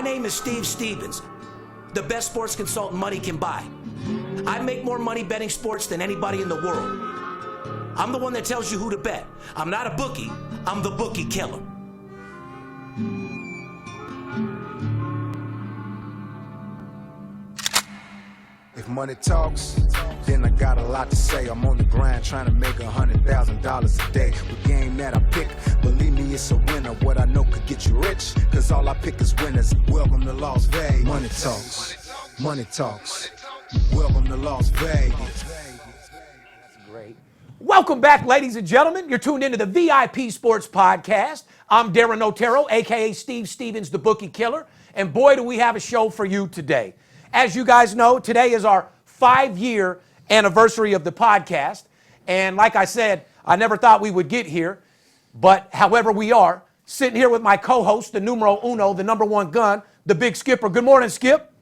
My name is Steve Stevens, the best sports consultant money can buy. I make more money betting sports than anybody in the world. I'm the one that tells you who to bet. I'm not a bookie, I'm the Bookie Killer. If money talks, then I got a lot to say. I'm on the grind trying to make $100,000 a day. The game that I pick, believe me, it's a winner. What I know could get you rich, cause all I pick is winners. Welcome to Las Vegas. Money talks, money talks. Welcome to Las Vegas. That's great. Welcome back, ladies and gentlemen. You're tuned into the VIP Sports Podcast. I'm Darren Otero, a.k.a. Steve Stevens, the Bookie Killer. And boy, do we have a show for you today. As you guys know, today is our 5-year anniversary of the podcast. And like I said, I never thought we would get here. But however we are, sitting here with my co-host, the numero uno, the number one gun, the big Skipper. Good morning, Skip.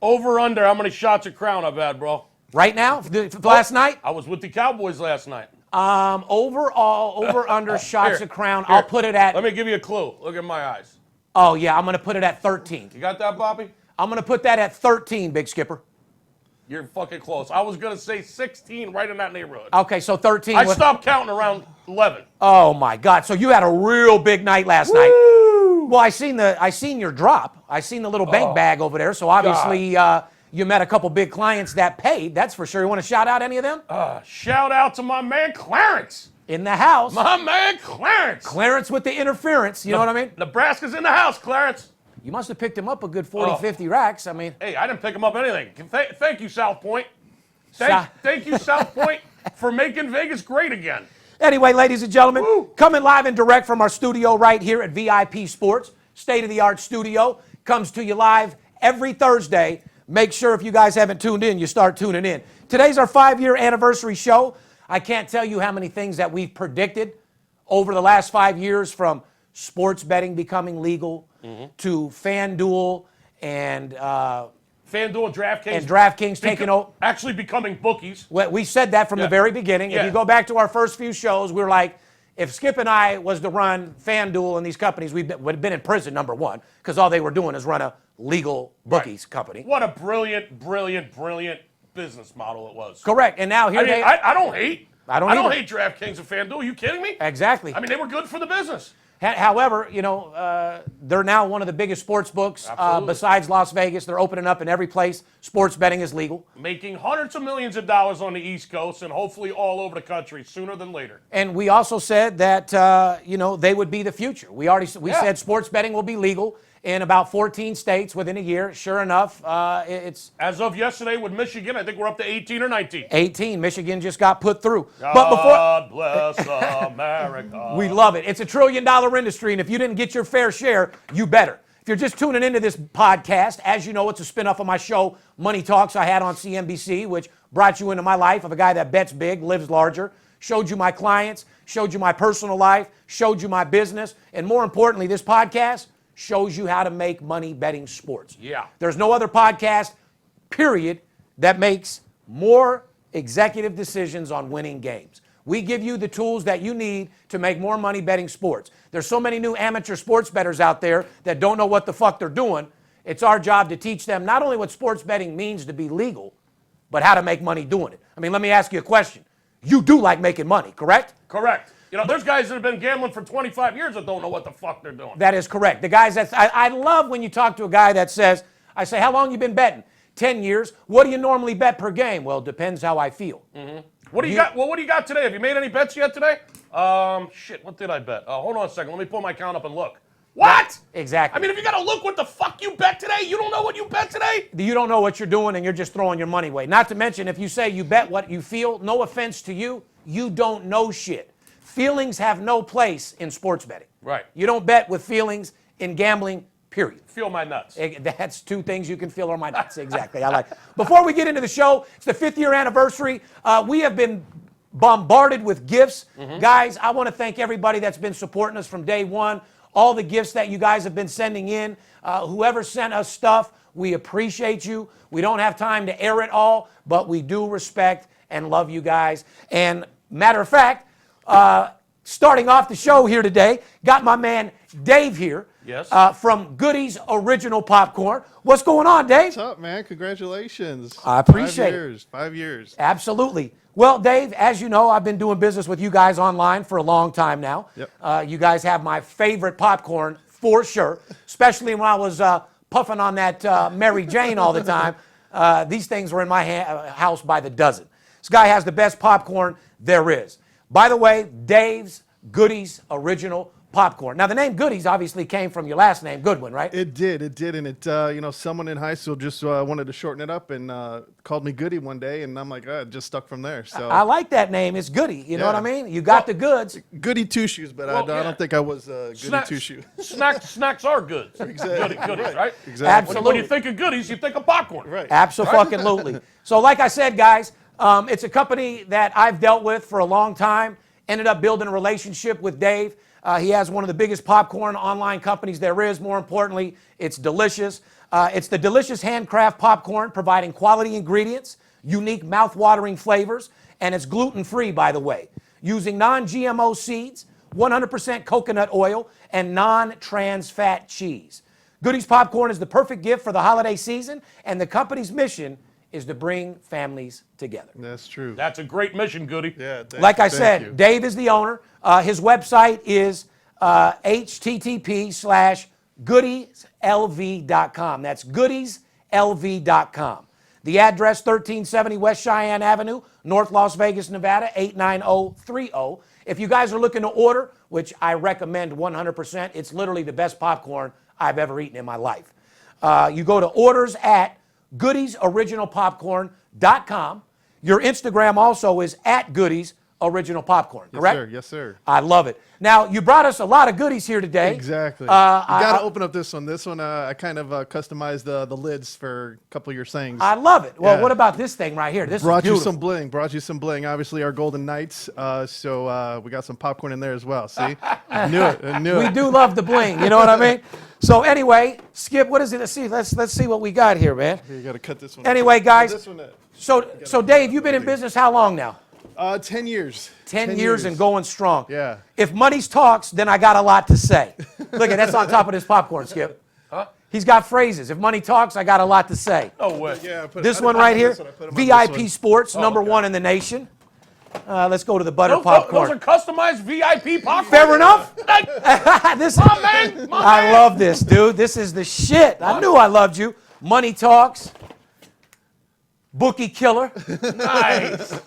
Over, under, how many shots of Crown I've had, bro? Right now? Last night? I was with the Cowboys last night. Overall, over, under, shots Here, of Crown. here. I'll put it at... Let me give you a clue. Look at my eyes. Oh, yeah, I'm going to put it at 13. You got that, Bobby? I'm going to put that at 13, Big Skipper. You're fucking close. I was going to say 16, right in that neighborhood. Okay, so 13. I stopped counting around 11. Oh, my God. So you had a real big night last night. Well, I seen your drop. I seen the little bank bag over there. So obviously you met a couple big clients that paid. That's for sure. You want to shout out any of them? Shout out to my man Clarence. In the house. My man Clarence. Clarence with the interference. You know what I mean? Nebraska's in the house, Clarence. You must have picked him up a good 40, 50 racks. I mean. Hey, I didn't pick him up anything. Thank you, South Point. Thank you, South Point, for making Vegas great again. Anyway, ladies and gentlemen, coming live and direct from our studio right here at VIP Sports, state-of-the-art studio, comes to you live every Thursday. Make sure if you guys haven't tuned in, you start tuning in. Today's our 5-year anniversary show. I can't tell you how many things that we've predicted over the last 5 years, from sports betting becoming legal to FanDuel and FanDuel and DraftKings. And DraftKings taking over. Actually becoming bookies. Well, we said that from the very beginning. Yeah. If you go back to our first few shows, we were like, if Skip and I was to run FanDuel and these companies, we would have been in prison, number one, because all they were doing is run a legal bookies company. What a brilliant, brilliant, brilliant business model it was. Correct. And now here I don't hate. I don't hate DraftKings and FanDuel. Are you kidding me? Exactly. I mean, they were good for the business. However, they're now one of the biggest sports books besides Las Vegas. They're opening up in every place. Sports betting is legal. Making hundreds of millions of dollars on the East Coast and hopefully all over the country sooner than later. And we also said that, they would be the future. We said sports betting will be legal in about 14 states within a year. Sure enough, it's... As of yesterday with Michigan, I think we're up to 18 or 19. 18. Michigan just got put through. God bless America. We love it. It's a $1 trillion industry, and if you didn't get your fair share, you better. If you're just tuning into this podcast, as you know, it's a spinoff of my show, Money Talks, I had on CNBC, which brought you into my life of a guy that bets big, lives larger, showed you my clients, showed you my personal life, showed you my business, and more importantly, this podcast shows you how to make money betting sports. Yeah. There's no other podcast, period, that makes more executive decisions on winning games. We give you the tools that you need to make more money betting sports. There's so many new amateur sports bettors out there that don't know what the fuck they're doing. It's our job to teach them not only what sports betting means to be legal, but how to make money doing it. I mean, let me ask you a question. You do like making money, correct? Correct. There's guys that have been gambling for 25 years that don't know what the fuck they're doing. That is correct. The guys that I love when you talk to a guy that says, I say, how long you been betting? 10 years. What do you normally bet per game? Well, it depends how I feel. Mm-hmm. What do you got? Well, what do you got today? Have you made any bets yet today? What did I bet? Hold on a second. Let me pull my account up and look. What? Exactly. I mean, if you got to look what the fuck you bet today, you don't know what you bet today? You don't know what you're doing, and you're just throwing your money away. Not to mention, if you say you bet what you feel, no offense to you, you don't know shit. Feelings have no place in sports betting. Right. You don't bet with feelings in gambling, period. Feel my nuts. That's two things you can feel are my nuts. Exactly. I like it. Before we get into the show, it's the 5th year anniversary. We have been bombarded with gifts. Guys, I want to thank everybody that's been supporting us from day one. All the gifts that you guys have been sending in. Whoever sent us stuff, we appreciate you. We don't have time to air it all, but we do respect and love you guys. And matter of fact, Starting off the show here today, got my man Dave here. Yes. From Goody's Original Popcorn. What's going on, Dave? What's up, man? Congratulations. I appreciate it. 5 years. Absolutely. Well, Dave, as you know, I've been doing business with you guys online for a long time now. Yep. You guys have my favorite popcorn for sure, especially when I was puffing on that Mary Jane all the time. These things were in my house by the dozen. This guy has the best popcorn there is. By the way, Dave's Goody's Original Popcorn. Now, the name Goody's obviously came from your last name, Goodwin, right? It did, and it, someone in high school just wanted to shorten it up and called me Goody one day, and I'm like, it just stuck from there. So I like that name. It's Goody. You know what I mean? You got the goods. Goody Two Shoes, but I don't think I was Goody Two Shoes. Snacks are goods. Exactly. Goodies, right? Exactly. Absolutely. When you think of goodies, you think of popcorn. Right. Absolutely. So like I said, guys, it's a company that I've dealt with for a long time. Ended up building a relationship with Dave. He has one of the biggest popcorn online companies there is. More importantly, it's delicious. It's the delicious handcraft popcorn, providing quality ingredients, unique mouth-watering flavors, and it's gluten-free, by the way, using non-GMO seeds, 100% coconut oil, and non-trans fat cheese. Goody's Popcorn is the perfect gift for the holiday season, and the company's mission is to bring families together. That's true. That's a great mission, Goody. Yeah. Like I thank said, you. Dave is the owner. His website is http://goodieslv.com. That's goodieslv.com. The address, 1370 West Cheyenne Avenue, North Las Vegas, Nevada, 89030. If you guys are looking to order, which I recommend 100%, it's literally the best popcorn I've ever eaten in my life. You go to orders at goodiesoriginalpopcorn.com. Your Instagram also is at Goody's Original Popcorn, correct? Yes, sir. I love it. Now, you brought us a lot of goodies here today. Exactly. You got to open up this one. This one, I kind of customized the lids for a couple of your sayings. I love it. Well, Yeah. what about this thing right here? This Brought is you beautiful. some bling. Brought you some bling. Obviously, our Golden Knights. So we got some popcorn in there as well. See, I knew it. We do love the bling. You know what I mean? So anyway, Skip, what is it? Let's see. Let's see what we got here, man. Here, you got to cut this one. Anyway, guys. This one. So Dave, you've been in business how long now? 10 years. 10 years and going strong. Yeah. If money's talks, then I got a lot to say. Look at that's on top of this popcorn, Skip. Huh? He's got phrases. If money talks, I got a lot to say. No way. Yeah. This one right here, VIP Sports, number one in the nation. Let's go to the butter popcorn. Those are customized VIP popcorn. Fair enough. This, My man. I love this, dude. This is the shit. I knew I loved you. Money talks. Bookie Killer. Nice.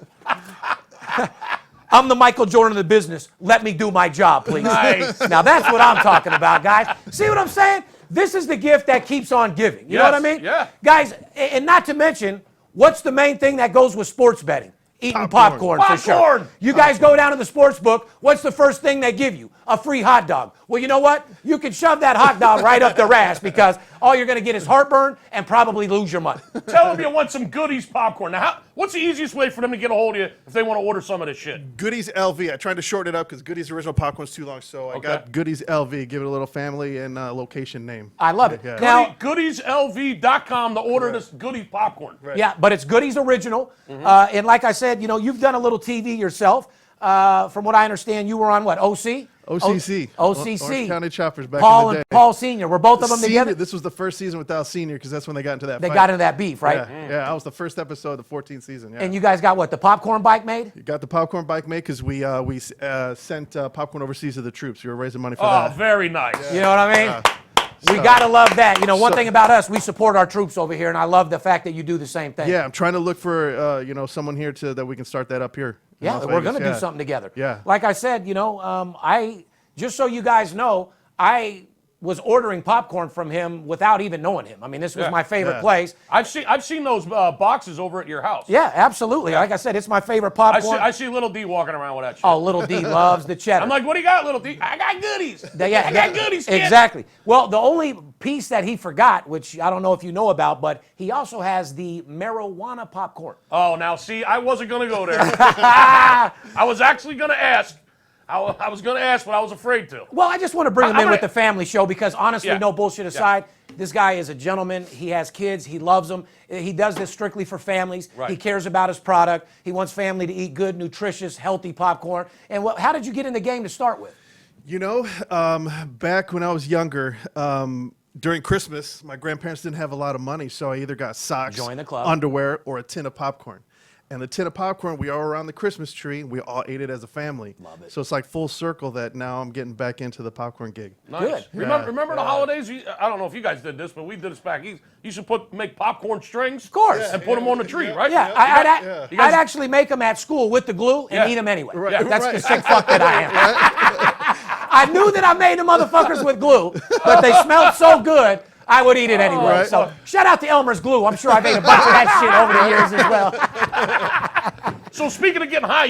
I'm the Michael Jordan of the business. Let me do my job, please. Nice. Now that's what I'm talking about, guys. See what I'm saying? This is the gift that keeps on giving. You know what I mean? Yeah. Guys, and not to mention, what's the main thing that goes with sports betting? Eating popcorn for sure. Popcorn. You guys go down to the sports book, what's the first thing they give you? A free hot dog. Well, you know what? You can shove that hot dog right up their ass because all you're going to get is heartburn and probably lose your money. Tell them you want some Goodies popcorn. Now, what's the easiest way for them to get a hold of you if they want to order some of this shit? Goodies LV. I tried to shorten it up because Goodies Original Popcorn is too long, so I got Goodies LV. Give it a little family and location name. I love it. Yeah. Now, GoodieslV.com to order this Goodies popcorn. Right. yeah, but it's Goody's Original. And like I said, you've done a little TV yourself. From what I understand, you were on what, OC? OCC. OCC. Orange County Choppers back Paul in the day. and Paul Sr. Were both of them Senior, together? This was the first season without Senior because that's when they got into that They fight. got into that beef, right? Yeah, I was the first episode of the 14th season. Yeah. And you guys got what, the popcorn bike made? You got the popcorn bike made because we sent popcorn overseas to the troops. We were raising money for Oh, that. very nice. You know what I mean? We got to love that. One thing about us, we support our troops over here, and I love the fact that you do the same thing. Yeah, I'm trying to look for someone here that we can start that up here. in Yeah, Las we're Vegas. going to do something together. Yeah. Like I said, just so you guys know, I was ordering popcorn from him without even knowing him. I mean, this was Yeah. my favorite Yeah. place. I've seen those boxes over at your house. Yeah, absolutely. Like I said, it's my favorite popcorn. I see little D walking around with that shit. Oh, Little D loves the cheddar. I'm like, what do you got, little D? I got goodies. I got goodies, kid. Exactly. Well, the only piece that he forgot, which I don't know if you know about, but he also has the marijuana popcorn. Oh, now see, I wasn't going to go there. I was actually going to ask, I was going to ask, but I was afraid to. Well, I just want to bring him I'm in gonna- with the family show because honestly, Yeah. no bullshit aside, this guy is a gentleman. He has kids. He loves them. He does this strictly for families. Right. He cares about his product. He wants family to eat good, nutritious, healthy popcorn. And how did you get in the game to start with? You know, back when I was younger, during Christmas, my grandparents didn't have a lot of money, so I either got socks, Join the club. underwear, or a tin of popcorn. And the tin of popcorn, we all around the Christmas tree, we all ate it as a family. Love it. So it's like full circle that now I'm getting back into the popcorn gig. Nice. Good. Remember the holidays? I don't know if you guys did this, but we did this back east. You should make popcorn strings. Of course. And put them on the tree, right? Yeah, You guys- I'd actually make them at school with the glue and Yeah. eat them anyway. Right, That's right. the sick fuck that I am. I knew that I made the motherfuckers with glue, but they smelled so good, I would eat it anyway. Right. So shout out to Elmer's Glue. I'm sure I made a bunch of that shit over the years as well. So speaking of getting high,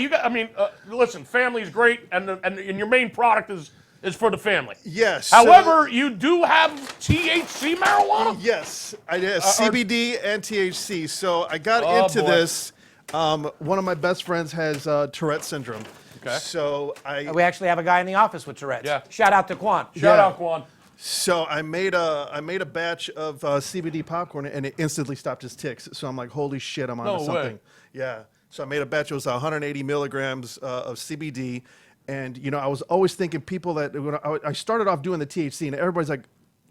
listen, family's great, and your main product is for the family. Yes. However, you do have THC marijuana. Yes, I did CBD and THC. So I got Oh, into boy. this. One of my best friends has Tourette syndrome. Okay. So We actually have a guy in the office with Tourette's. Yeah. Shout out to Quan. Shout Yeah. out, Quan. So I made a batch of CBD popcorn, and it instantly stopped his tics. So I'm like, holy shit, I'm onto No way. something. Yeah. So I made a batch. It was 180 milligrams of CBD, and you know, I was always thinking people that when I started off doing the THC, and everybody's like,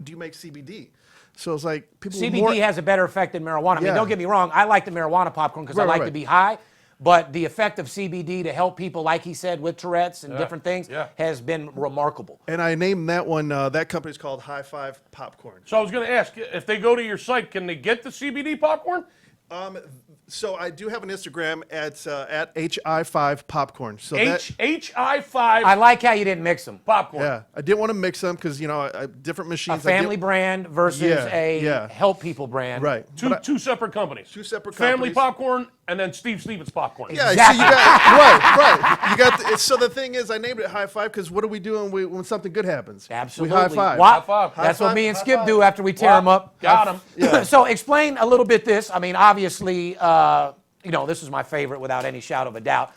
"Do you make CBD?" So it's like people. CBD has a better effect than marijuana. I mean, Yeah. don't get me wrong. I like the marijuana popcorn because I Right, like right, to be high. But the effect of CBD to help people, like he said, with Tourette's and different things, has been remarkable. And I named that one. That company's called High Five Popcorn. So I was going to ask, if they go to your site, can they get the CBD popcorn? So I do have an Instagram at HI5 Popcorn. So HI5 I like how you didn't mix them. popcorn. yeah, I didn't want to mix them because you know different A machines. family brand versus Yeah. help people brand. Right. Two separate companies. Two separate Family companies. popcorn and then Steve Stevens popcorn. Yeah, Exactly. so you got right. You got so the thing is, I named it High Five because what are we doing when something good happens? Absolutely. We high five. Wow. High five. That's High what five. me and High Skip five. do after we tear Wow. them up. Got him. So explain a little bit this. I mean, obviously, you know, this is my favorite without any shadow of a doubt.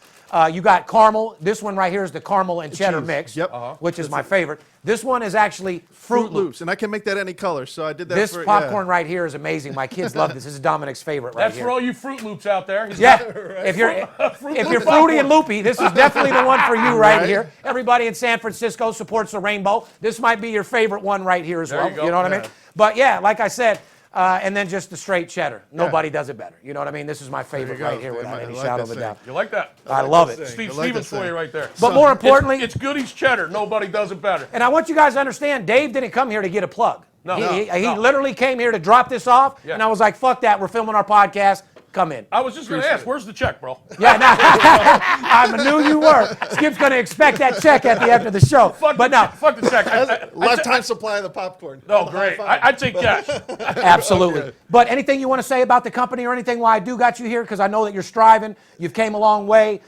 You got caramel. This one right here is the caramel and cheddar cheese. mix, Yep. which is my favorite. This one is actually Fruit Loops. And I can make that any color. So I did that. This for, popcorn right here is amazing. My kids love this. This is Dominic's favorite right That's here. for all you Fruit Loops out there. He's Yeah, got- if you're Fruit if you're Loop fruity and popcorn. loopy, this is definitely the one for you right Right. here. Everybody in San Francisco supports the rainbow. This might be your favorite one right here as There well. you go. know what I Yeah. mean? But yeah, like I said, and then just the straight cheddar. Nobody does it better. You know what I mean? This is my favorite go. right here without I any like shadow that of a saying. doubt. You like that? I love it. that Steve I like Stevens that for you saying. right there. But more importantly, It's Goody's cheddar. Nobody does it better. and I want you guys to understand, Dave didn't come here to get a plug. No. He No. literally came here to drop this off, Yeah. and I was like, fuck that, we're filming our podcast. Come in. I was just going to ask, where's the check, bro? Yeah, no, I knew you were. Skip's going to expect that check at the end of the show. But no, Fuck the check. Lifetime supply of the popcorn. Oh, great. I take cash. absolutely. But anything you want to say about the company or anything why I do got you here? Because I know that you're striving. You've came a long way.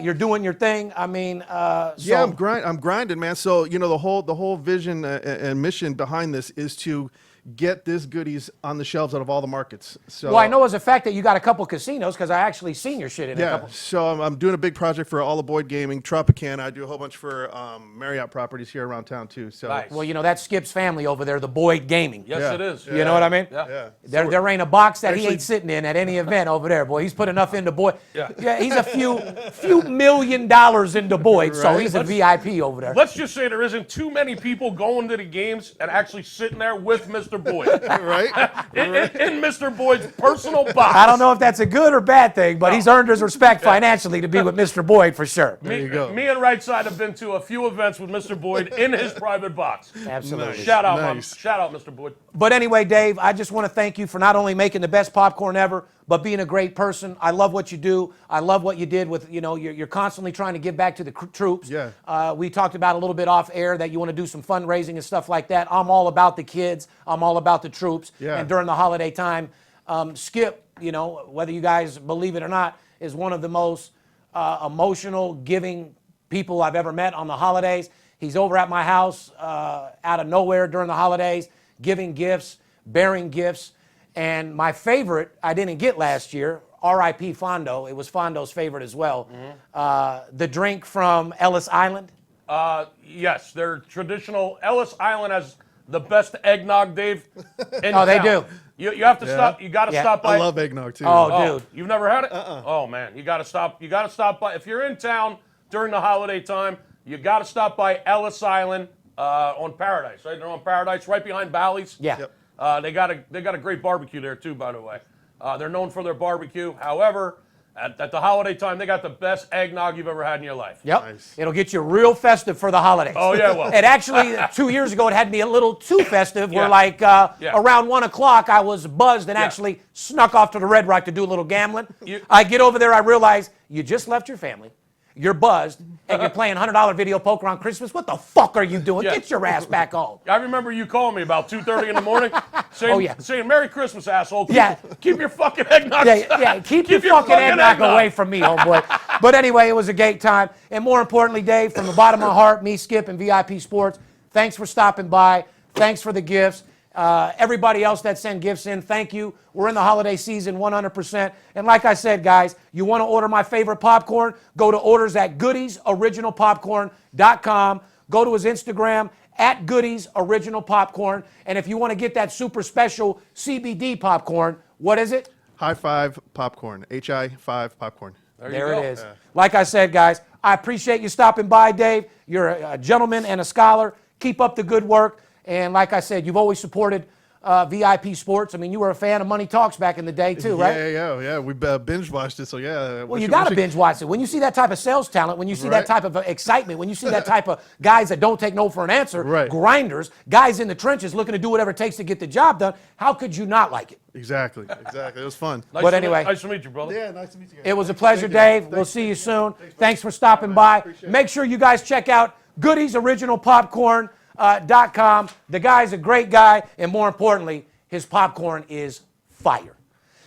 You're doing your thing. I mean, Yeah, I'm grinding, man. So you know the whole vision and mission behind this is to get this goodies on the shelves out of all the markets. So well, I know as a fact that you got a couple casinos because I actually seen your shit in a Yeah, couple. so I'm doing a big project for All Aboard Gaming, Tropicana. I do a whole bunch for Marriott properties here around town too. So Nice. Well, you know, that's Skip's family over there, the Boyd Gaming. Yes, Yeah. it is. You know what I mean? Yeah. There ain't a box that he Actually- ain't sitting in at any event over there, boy. He's put enough into Boyd. Yeah. He's a few $1 million into Boyd, so Right. he's a VIP over there. Let's just say there isn't too many people going to the games and actually sitting there with Mr. Boyd. right? in Mr. Boyd's personal box. I don't know if that's a good or bad thing, but he's earned his respect financially to be with Mr. Boyd for sure. Me, you go. me and Right Side have been to a few events with Mr. Boyd in his private box. Absolutely. Shout out, Nice. shout out, Mr. Boyd. But anyway, Dave, I just want to thank you for not only making the best popcorn ever, but being a great person. I love what you do. I love what you did with, you know, you're constantly trying to give back to the troops. Yeah. We talked about a little bit off air that you want to do some fundraising and stuff like that. I'm all about the kids. I'm all about the troops. Yeah. And during the holiday time, Skip, you know, whether you guys believe it or not, is one of the most emotional, giving people I've ever met on the holidays. He's over at my house out of nowhere during the holidays, giving gifts, bearing gifts. And my favorite, I didn't get last year, R.I.P. Fondo. It was Fondo's favorite as well. The drink from Ellis Island. Yes, they're traditional. Ellis Island has the best eggnog, Dave. In Oh, they town. do. You have to stop. You got to stop by. I love eggnog too. Oh, dude. You've never had it? Oh man, you got to stop. You got to stop by. If you're in town during the holiday time, you got to stop by Ellis Island on Paradise. Right, they're on Paradise, right behind Bally's. Yeah. Yep. They got a great barbecue there too, by the way. They're known for their barbecue. However, at the holiday time, they got the best eggnog you've ever had in your life. Yep. Nice. It'll get you real festive for the holidays. Oh, yeah, well. And actually, 2 years ago, it had me a little too festive, where Yeah. like Yeah. around 1 o'clock, I was buzzed and Yeah. actually snuck off to the Red Rock to do a little gambling. You- I get over there, I realize you just left your family, you're buzzed, and you're playing $100 video poker on Christmas. What the fuck are you doing? Yeah. Get your ass back home. I remember you calling me about 2:30 in the morning, saying, Oh, yeah. saying "Merry Christmas, asshole." Keep your fucking eggnog. Yeah, keep your fucking eggnog away from me, homeboy. But anyway, it was a great time. And more importantly, Dave, from the bottom of my heart, me, Skip, and VIP Sports, thanks for stopping by. Thanks for the gifts. Everybody else that sent gifts in, thank you. We're in the holiday season 100%. And like I said, guys, you want to order my favorite popcorn, go to orders at goodiesoriginalpopcorn.com. Go to his Instagram at goodiesoriginalpopcorn. And if you want to get that super special CBD popcorn, what is it? High Five Popcorn. HI5 Popcorn. There it is. Like I said, guys, I appreciate you stopping by, Dave. You're a gentleman and a scholar. Keep up the good work. And like I said, you've always supported VIP Sports. I mean, you were a fan of Money Talks back in the day, too, right? Yeah. We binge watched it, so yeah. Well, you got to binge watch it. When you see that type of sales talent, when you see that Right. type of excitement, when you see that type of guys that don't take no for an answer, Right. grinders, guys in the trenches looking to do whatever it takes to get the job done, how could you not like it? Exactly. It was fun. But anyway. Nice to meet you, brother. Yeah, nice to meet you guys. It was a pleasure, Dave. We'll see you soon. Thanks for stopping by. Make sure you guys check out goodiesoriginalpopcorn.com. The guy's a great guy, and more importantly, his popcorn is fire.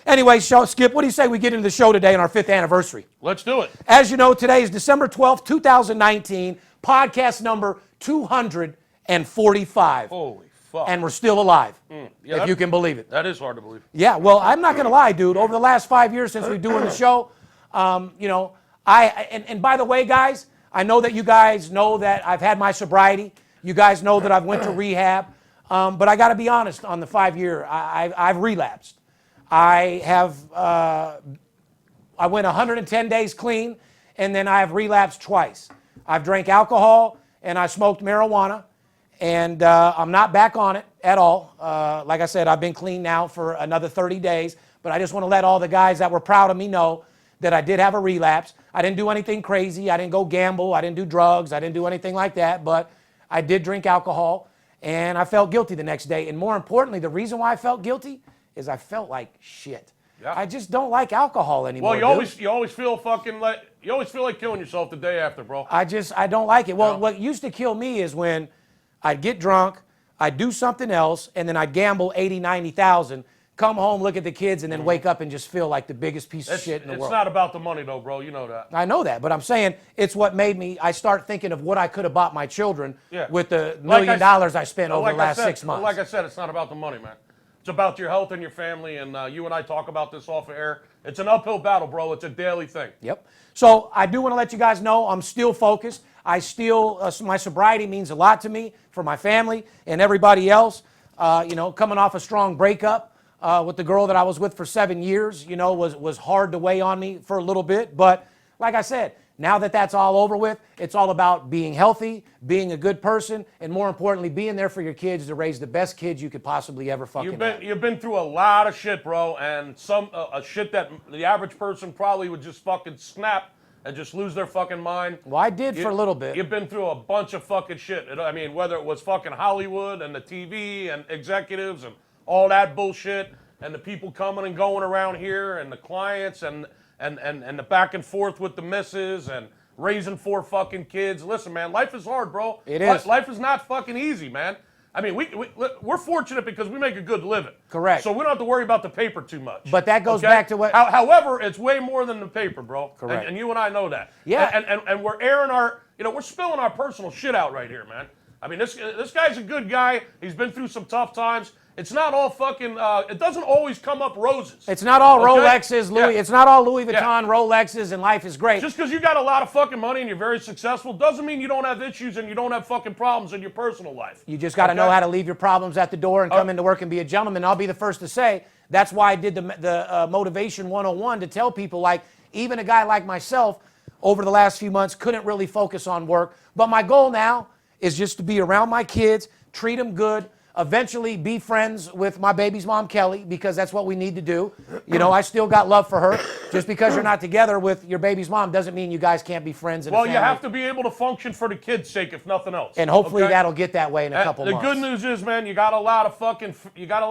Anyway, Skip, what do you say we get into the show today on our 5th anniversary? Let's do it. As you know, today is December 12th, 2019, podcast number 245. Holy fuck. And we're still alive, Yeah, if you can believe it. That is hard to believe. Yeah, well, I'm not going to lie, dude. Over the last 5 years since we've been doing the show, and by the way, guys, I know that you guys know that I've had my sobriety. You guys know that I've went to rehab. But I got to be honest, on the 5 year, I've relapsed. I went 110 days clean, and then I have relapsed twice. I've drank alcohol, and I smoked marijuana, and I'm not back on it at all. Like I said, I've been clean now for another 30 days, but I just want to let all the guys that were proud of me know that I did have a relapse. I didn't do anything crazy. I didn't go gamble. I didn't do drugs. I didn't do anything like that, but I did drink alcohol, and I felt guilty the next day. And more importantly, the reason why I felt guilty is I felt like shit. Yeah. I just don't like alcohol anymore. Well, dude. you always feel like killing yourself the day after, bro. I don't like it. Well, No. what used to kill me is when I'd get drunk, I'd do something else, and then I'd gamble 80, 90,000, come home, look at the kids, and then wake up and just feel like the biggest piece of shit in the It's world. not about the money, though, bro. You know that. I know that, but I'm saying it's what made me, I start thinking of what I could have bought my children Yeah. with the $1 Like million I spent over like the I last said- 6 months. Like I said, it's not about the money, man. It's about your health and your family, and you and I talk about this off of air. It's an uphill battle, bro. It's a daily thing. Yep. So I do want to let you guys know I'm still focused. I still, my sobriety means a lot to me, for my family and everybody else. Coming off a strong breakup with the girl that I was with for 7 years, was hard to weigh on me for a little bit. But like I said, now that that's all over with, it's all about being healthy, being a good person, and more importantly, being there for your kids to raise the best kids you could possibly ever fucking have. You've been through a lot of shit, bro, and some shit that the average person probably would just fucking snap and just lose their fucking mind. Well, I did for a little bit. You've been through a bunch of fucking shit. I mean, whether it was fucking Hollywood and the TV and executives and all that bullshit, and the people coming and going around here, and the clients, and the back and forth with the missus, and raising 4 fucking kids. Listen, man, life is hard, bro. It is. Life is not fucking easy, man. I mean, we're fortunate because we make a good living. Correct. So we don't have to worry about the paper too much. But that goes back to what... However, it's way more than the paper, bro. Correct. And you and I know that. Yeah. And we're airing we're spilling our personal shit out right here, man. I mean, this guy's a good guy. He's been through some tough times, It's not all fucking. It doesn't always come up roses. It's not all okay? Rolexes, Louis. Yeah. It's not all Louis Vuitton Yeah. Rolexes, and life is great. Just because you got a lot of fucking money and you're very successful doesn't mean you don't have issues and you don't have fucking problems in your personal life. You just got to know how to leave your problems at the door and come into work and be a gentleman. I'll be the first to say that's why I did the Motivation 101 to tell people, like, even a guy like myself over the last few months couldn't really focus on work. But my goal now is just to be around my kids, treat them good, eventually be friends with my baby's mom, Kelly, because that's what we need to do. You know, I still got love for her. Just because you're not together with your baby's mom doesn't mean you guys can't be friends. Well, you have to be able to function for the kids' sake, if nothing else. And hopefully that'll get that way in a couple months. The good news is, man, you got a lot of friends, and you got a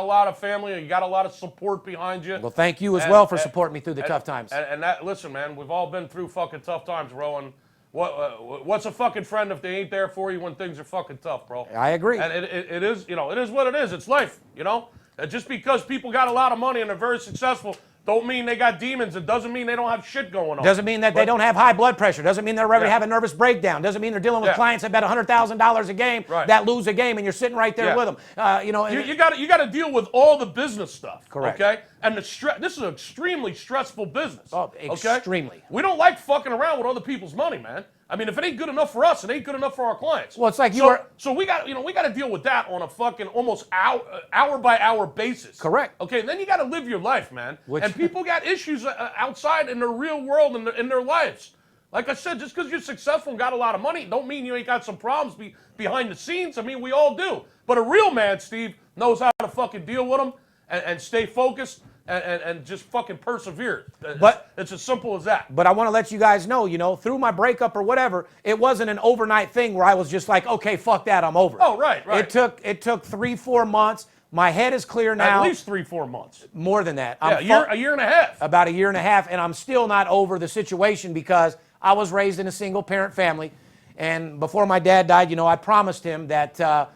lot of family, and you got a lot of support behind you. Well, thank you as well for supporting me through the tough times. And that, listen, man, we've all been through fucking tough times, bro. And what's a fucking friend if they ain't there for you when things are fucking tough, bro? I agree. And it is, you know, it is what it is. It's life, you know. And just because people got a lot of money and are very successful, don't mean they got demons. It doesn't mean they don't have shit going on. Doesn't mean that they don't have high blood pressure. Doesn't mean they're ready to have a nervous breakdown. Doesn't mean they're dealing with clients that bet $100,000 a game that lose a game, and you're sitting right there with them. You know, you got to deal with all the business stuff. Correct. Okay. And this is an extremely stressful business. Oh, extremely. Okay? We don't like fucking around with other people's money, man. I mean, if it ain't good enough for us, it ain't good enough for our clients. Well, it's like So we got to deal with that on a fucking almost hour by hour basis. Correct. Okay, and then you got to live your life, man. And people got issues outside in the real world in their lives. Like I said, just because you're successful and got a lot of money, don't mean you ain't got some problems behind the scenes. I mean, we all do. But a real man, Steve, knows how to fucking deal with them and stay focused. And just fucking persevere. But it's as simple as that. But I want to let you guys know, you know, through my breakup or whatever, it wasn't an overnight thing where I was just like, okay, fuck that, I'm over it. Oh, right. It took 3-4 months. My head is clear now. At least 3-4 months. More than that. Yeah, a year and a half. About a year and a half, and I'm still not over the situation because I was raised in a single-parent family, and before my dad died, you know, I promised him that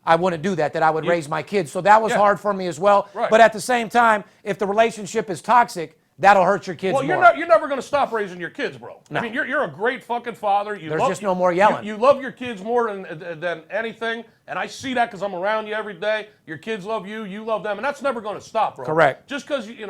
I wouldn't do that I would raise my kids. So that was hard for me as well. Right. But at the same time, if the relationship is toxic, that'll hurt your kids more. Well, you're never going to stop raising your kids, bro. No. I mean, you're a great fucking father. There's just no more yelling. You love your kids more than anything, and I see that because I'm around you every day. Your kids love you, you love them, and that's never going to stop, bro. Correct. Just because you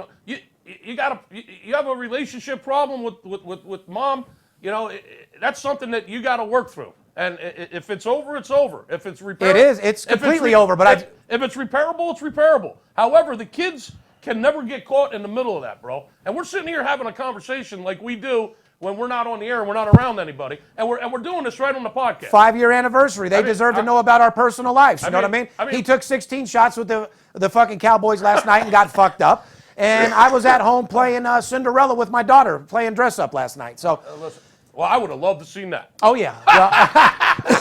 have a relationship problem with mom, you know, that's something that you got to work through. And if it's over, it's over. If it's repairable, it is. It's completely over. But if it's repairable, it's repairable. However, the kids can never get caught in the middle of that, bro. And we're sitting here having a conversation like we do when we're not on the air and we're not around anybody, and we're doing this right on the podcast. 5-year anniversary. They deserve to know about our personal lives. You know what I mean? He took 16 shots with the fucking Cowboys last night and got fucked up. And I was at home playing Cinderella with my daughter, playing dress up last night. So. Listen. Well, I would have loved to seen that. Oh, yeah. Well,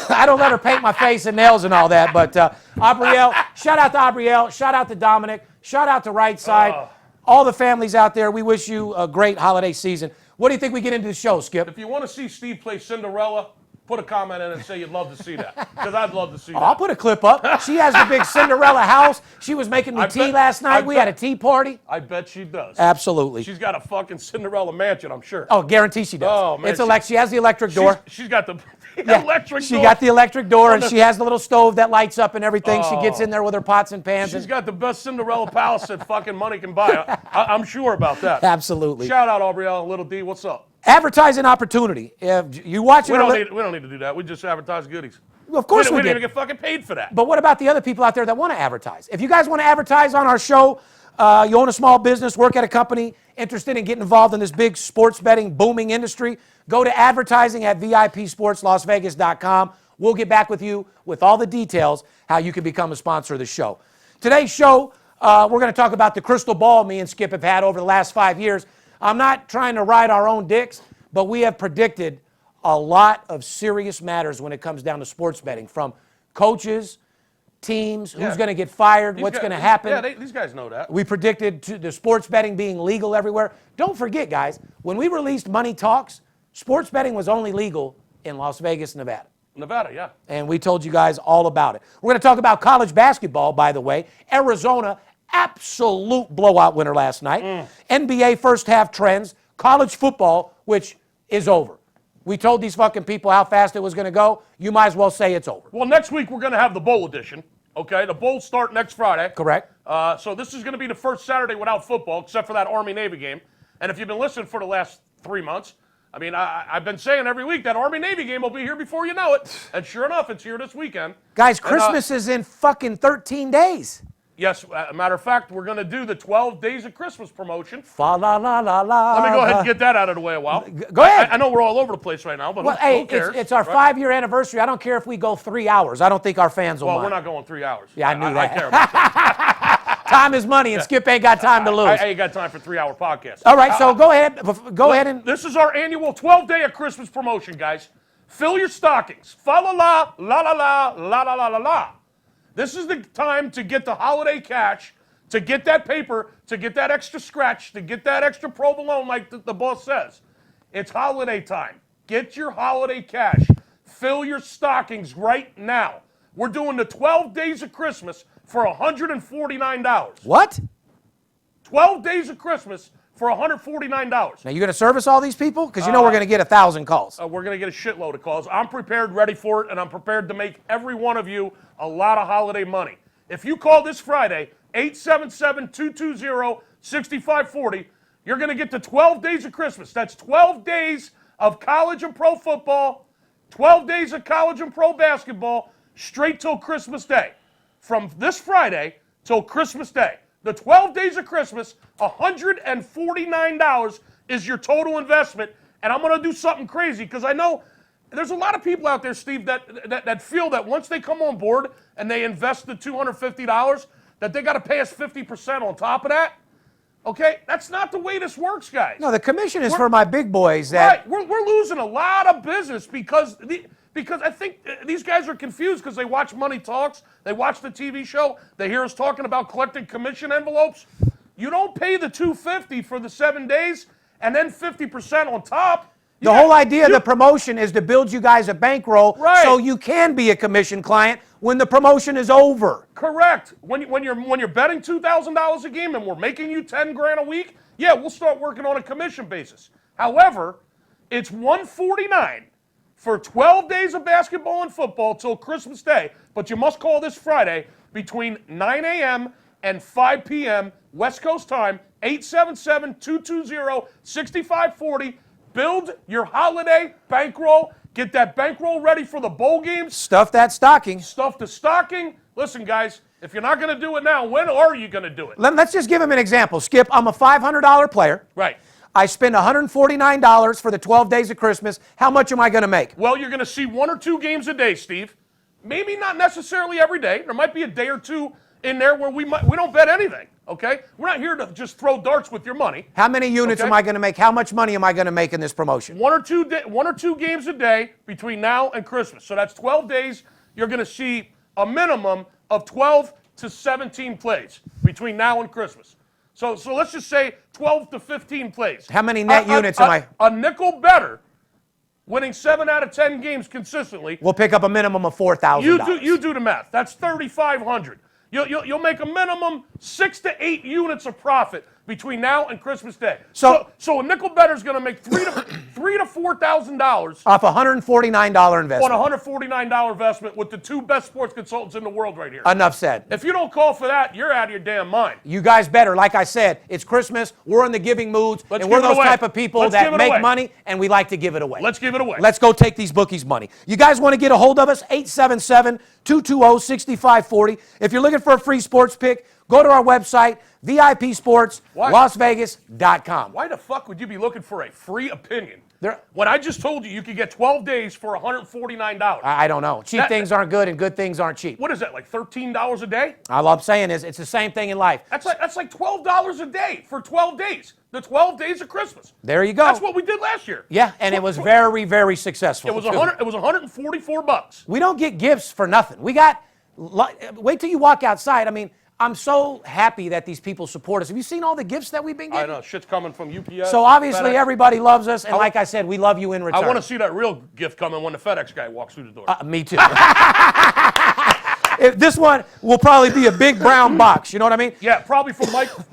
I don't let her paint my face and nails and all that, but Abrielle, shout out to Abrielle, shout out to Dominic, shout out to Right Side, all the families out there. We wish you a great holiday season. What do you think we get into the show, Skip? If you want to see Steve play Cinderella, put a comment in and say you'd love to see that, because I'd love to see that. I'll put a clip up. She has the big Cinderella house. She was making me tea last night. We had a tea party. I bet she does. Absolutely. She's got a fucking Cinderella mansion, I'm sure. Oh, guarantee she does. Oh, man. She has the electric door. She's got the electric door. She got the electric door, and she has the little stove that lights up and everything. She gets in there with her pots and pans. She's got the best Cinderella palace that fucking money can buy. I'm sure about that. Absolutely. Shout out, Aubrielle and Little D. What's up? Advertising opportunity. If you watch it, we don't need to do that. We just advertise goodies. Of course we don't did. even get fucking paid for that. But what about the other people out there that want to advertise? If you guys want to advertise on our show, you own a small business, work at a company, interested in getting involved in this big sports betting booming industry, go to advertising at VIPSportsLasVegas.com. We'll get back with you with all the details how you can become a sponsor of the show. Today's show, we're going to talk about the crystal ball me and Skip have had over the last 5 years. I'm not trying to ride our own dicks, but we have predicted a lot of serious matters when it comes down to sports betting, from coaches, teams, who's going to get fired, what's going to happen. Yeah, these guys know that. We predicted the sports betting being legal everywhere. Don't forget, guys, when we released Money Talks, sports betting was only legal in Las Vegas, Nevada. Nevada, yeah. And we told you guys all about it. We're going to talk about college basketball, by the way. Arizona, absolute blowout winner last night. NBA first half trends. College football, which is over. We told these fucking people how fast it was going to go. You might as well say it's over. Well, next week we're going to have the bowl edition. Okay, the bowls start next Friday. Correct. So this is going to be the first Saturday without football, except for that Army-Navy game. And if you've been listening for the last 3 months, I mean, I've been saying every week that Army-Navy game will be here before you know it. And sure enough, it's here this weekend. Guys, Christmas is in fucking 13 days. Yes, matter of fact, we're going to do the 12 Days of Christmas promotion. Fa la la la la. Let me go ahead and get that out of the way a while. Go ahead. I know we're all over the place right now, but Well, who hey, cares? it's our right? 5-year anniversary. I don't care if we go 3 hours. I don't think our fans will Well, mind. we're not going 3 hours. Yeah, I knew that. I care about that. Time is money, and Skip ain't got time to lose. I ain't got time for 3-hour podcasts. All right, so go ahead. Go ahead and. This is our annual 12-day of Christmas promotion, guys. Fill your stockings. Fa la la, la la la, la la la la la. This is the time to get the holiday cash, to get that paper, to get that extra scratch, to get that extra provolone like the boss says. It's holiday time. Get your holiday cash. Fill your stockings right now. We're doing the 12 Days of Christmas for $149. What? 12 Days of Christmas for $149. Now, you going to service all these people? Because you know we're going to get 1,000 calls. We're going to get a shitload of calls. I'm prepared, ready for it, and I'm prepared to make every one of you a lot of holiday money. If you call this Friday, 877-220-6540, you're going to get the 12 Days of Christmas. That's 12 days of college and pro football, 12 days of college and pro basketball, straight till Christmas Day. From this Friday till Christmas Day. The 12 Days of Christmas, $149 is your total investment. And I'm going to do something crazy because I know there's a lot of people out there, Steve, that feel that once they come on board and they invest the $250, that they got to pay us 50% on top of that. Okay? That's not the way this works, guys. No, the commission is for my big boys. That Right. We're losing a lot of business because I think these guys are confused because they watch Money Talks, they watch the TV show, they hear us talking about collecting commission envelopes. You don't pay the $250 for the 7 days and then 50% on top. The whole idea of the promotion is to build you guys a bankroll so you can be a commission client when the promotion is over. Correct. When you're betting $2,000 a game and we're making you 10 grand a week, yeah, we'll start working on a commission basis. However, it's $149 for 12 days of basketball and football till Christmas Day, but you must call this Friday between 9 a.m. and 5 p.m. West Coast time, 877-220-6540. Build your holiday bankroll. Get that bankroll ready for the bowl games. Stuff that stocking. Stuff the stocking. Listen, guys, if you're not going to do it now, when are you going to do it? Let's just give him an example. Skip, I'm a $500 player. Right. I spend $149 for the 12 days of Christmas. How much am I going to make? Well, you're going to see 1 or 2 games a day, Steve. Maybe not necessarily every day. There might be a day or two in there where we don't bet anything, okay? We're not here to just throw darts with your money. How many units am I going to make? How much money am I going to make in this promotion? 1 or 2 games a day between now and Christmas. So that's 12 days. You're going to see a minimum of 12 to 17 plays between now and Christmas. So let's just say 12 to 15 plays. How many net units am I? A nickel better, winning 7 out of 10 games consistently. We'll pick up a minimum of $4,000. You do the math. That's $3,500. You'll make a minimum 6 to 8 units of profit between now and Christmas Day. So a nickel better's going to make $3,000 to $4,000 off a $149 investment. on a $149 investment with the 2 best sports consultants in the world right here. Enough said. If you don't call for that, you're out of your damn mind. You guys better. Like I said, it's Christmas. We're in the giving moods, Let's and we're give it those away. type of people Let's that give it make away. money, and we like to give it away. Let's give it away. Let's go take these bookies' money. You guys want to get a hold of us? 877-220-6540. If you're looking for a free sports pick, go to our website, VIPSports.LasVegas.com. Why the fuck would you be looking for a free opinion when I just told you could get 12 days for $149? I don't know. Cheap things aren't good, and good things aren't cheap. What is that, like $13 a day? All I'm saying is it's the same thing in life. That's like $12 a day for 12 days. The 12 days of Christmas. There you go. That's what we did last year. Yeah, and it was very, very successful. It was $144. We don't get gifts for nothing. We got, wait till you walk outside. I mean, I'm so happy that these people support us. Have you seen all the gifts that we've been getting? I know, shit's coming from UPS. So obviously FedEx. everybody loves us, and like I said, we love you in return. I want to see that real gift coming when the FedEx guy walks through the door. Me too. This one will probably be a big brown box. You know what I mean? Yeah, probably from Michael.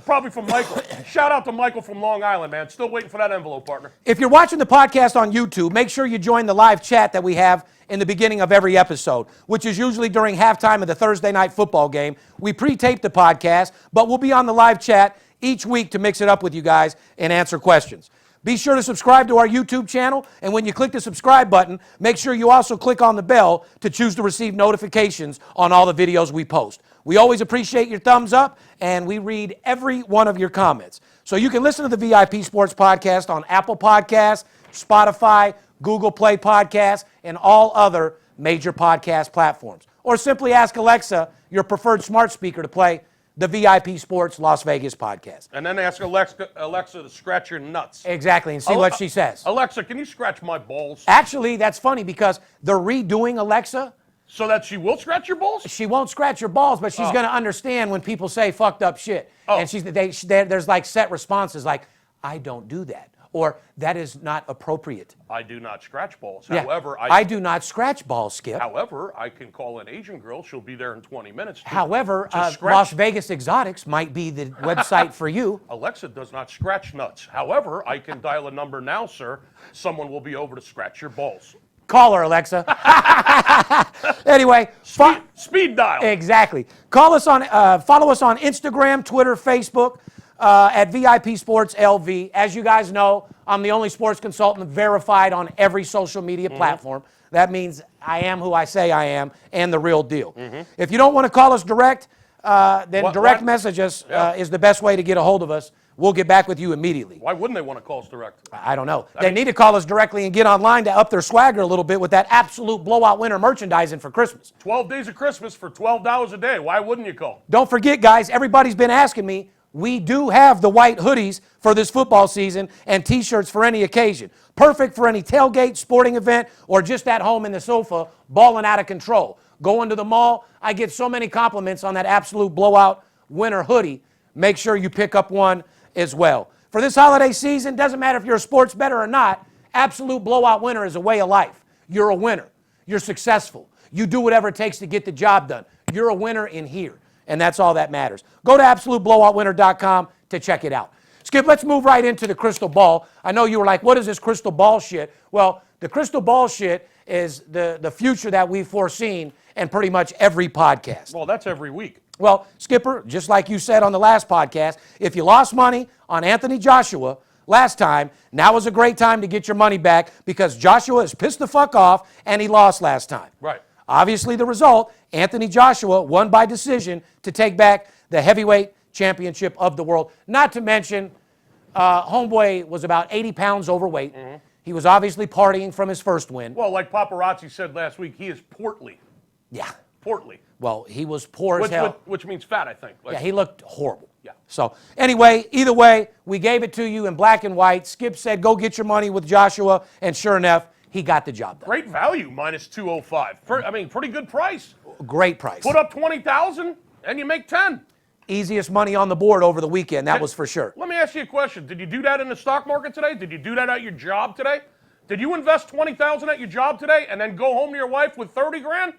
Shout out to Michael from Long Island, man. Still waiting for that envelope, partner. If you're watching the podcast on YouTube, make sure you join the live chat that we have in the beginning of every episode, which is usually during halftime of the Thursday night football game. We pre-tape the podcast, but we'll be on the live chat each week to mix it up with you guys and answer questions. Be sure to subscribe to our YouTube channel, and when you click the subscribe button, make sure you also click on the bell to choose to receive notifications on all the videos we post. We always appreciate your thumbs up, and we read every one of your comments. So you can listen to the VIP Sports Podcast on Apple Podcasts, Spotify, Google Play Podcasts, and all other major podcast platforms. Or simply ask Alexa, your preferred smart speaker, to play the VIP Sports Las Vegas podcast. And then ask Alexa to scratch your nuts. Exactly, and see what she says. Alexa, can you scratch my balls? Actually, that's funny because they're redoing Alexa. So that she will scratch your balls? She won't scratch your balls, but she's going to understand when people say fucked up shit. Oh. And there's like set responses like, I don't do that. Or that is not appropriate. I do not scratch balls. Yeah. However, I do not scratch balls, Skip. However, I can call an Asian girl. She'll be there in 20 minutes. However, scratch. Las Vegas Exotics might be the website for you. Alexa does not scratch nuts. However, I can dial a number now, sir. Someone will be over to scratch your balls. Call her, Alexa. Anyway. Speed dial. Exactly. Follow us on Instagram, Twitter, Facebook. At VIP Sports LV. As you guys know, I'm the only sports consultant verified on every social media platform. That means I am who I say I am and the real deal. If you don't want to call us direct, then direct message us is the best way to get a hold of us. We'll get back with you immediately. Why wouldn't they want to call us direct? I don't know. They need to call us directly and get online to up their swagger a little bit with that absolute blowout winter merchandising for Christmas. 12 days of Christmas for $12 a day. Why wouldn't you call? Don't forget, guys, everybody's been asking me, we do have the white hoodies for this football season and T-shirts for any occasion. Perfect for any tailgate, sporting event, or just at home in the sofa, balling out of control. Going to the mall, I get so many compliments on that absolute blowout winter hoodie. Make sure you pick up one as well. For this holiday season, doesn't matter if you're a sports bettor or not, absolute blowout winter is a way of life. You're a winner. You're successful. You do whatever it takes to get the job done. You're a winner in here. And that's all that matters. Go to absoluteblowoutwinner.com to check it out. Skip, let's move right into the crystal ball. I know you were like, what is this crystal ball shit? Well, the crystal ball shit is the future that we've foreseen in pretty much every podcast. Well, that's every week. Well, Skipper, just like you said on the last podcast, if you lost money on Anthony Joshua last time, now is a great time to get your money back because Joshua is pissed the fuck off and he lost last time. Right. Obviously, the result, Anthony Joshua won by decision to take back the heavyweight championship of the world. Not to mention, homeboy was about 80 pounds overweight. He was obviously partying from his first win. Well, like paparazzi said last week, he is portly. Yeah. Portly. Well, he was poor as hell. Which means fat, I think. Yeah, he looked horrible. Yeah. So anyway, either way, we gave it to you in black and white. Skip said, go get your money with Joshua, and sure enough, he got the job done. Great value, minus 205. I mean, pretty good price. Great price. Put up 20,000 and you make 10. Easiest money on the board over the weekend, that was for sure. Let me ask you a question. Did you do that in the stock market today? Did you do that at your job today? Did you invest 20,000 at your job today and then go home to your wife with 30 grand?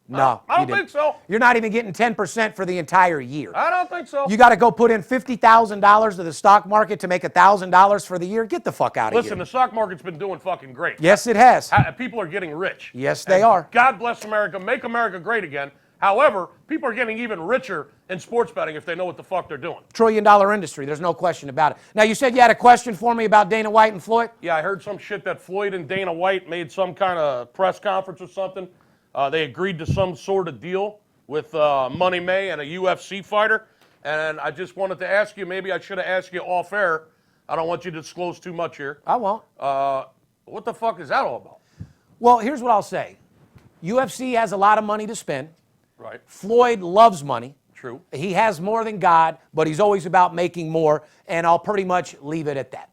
No, I don't think so. You're not even getting 10% for the entire year. I don't think so. You got to go put in $50,000 to the stock market to make $1,000 for the year? Get the fuck out of here. Listen, the stock market's been doing fucking great. Yes, it has. People are getting rich. Yes, they are. God bless America. Make America great again. However, people are getting even richer in sports betting if they know what the fuck they're doing. $1 trillion industry. There's no question about it. Now, you said you had a question for me about Dana White and Floyd? Yeah, I heard some shit that Floyd and Dana White made some kind of press conference or something. They agreed to some sort of deal with Money May and a UFC fighter. And I just wanted to ask you, maybe I should have asked you off air. I don't want you to disclose too much here. I won't. What the fuck is that all about? Well, here's what I'll say. UFC has a lot of money to spend. Right. Floyd loves money. True. He has more than God, but he's always about making more, and I'll pretty much leave it at that.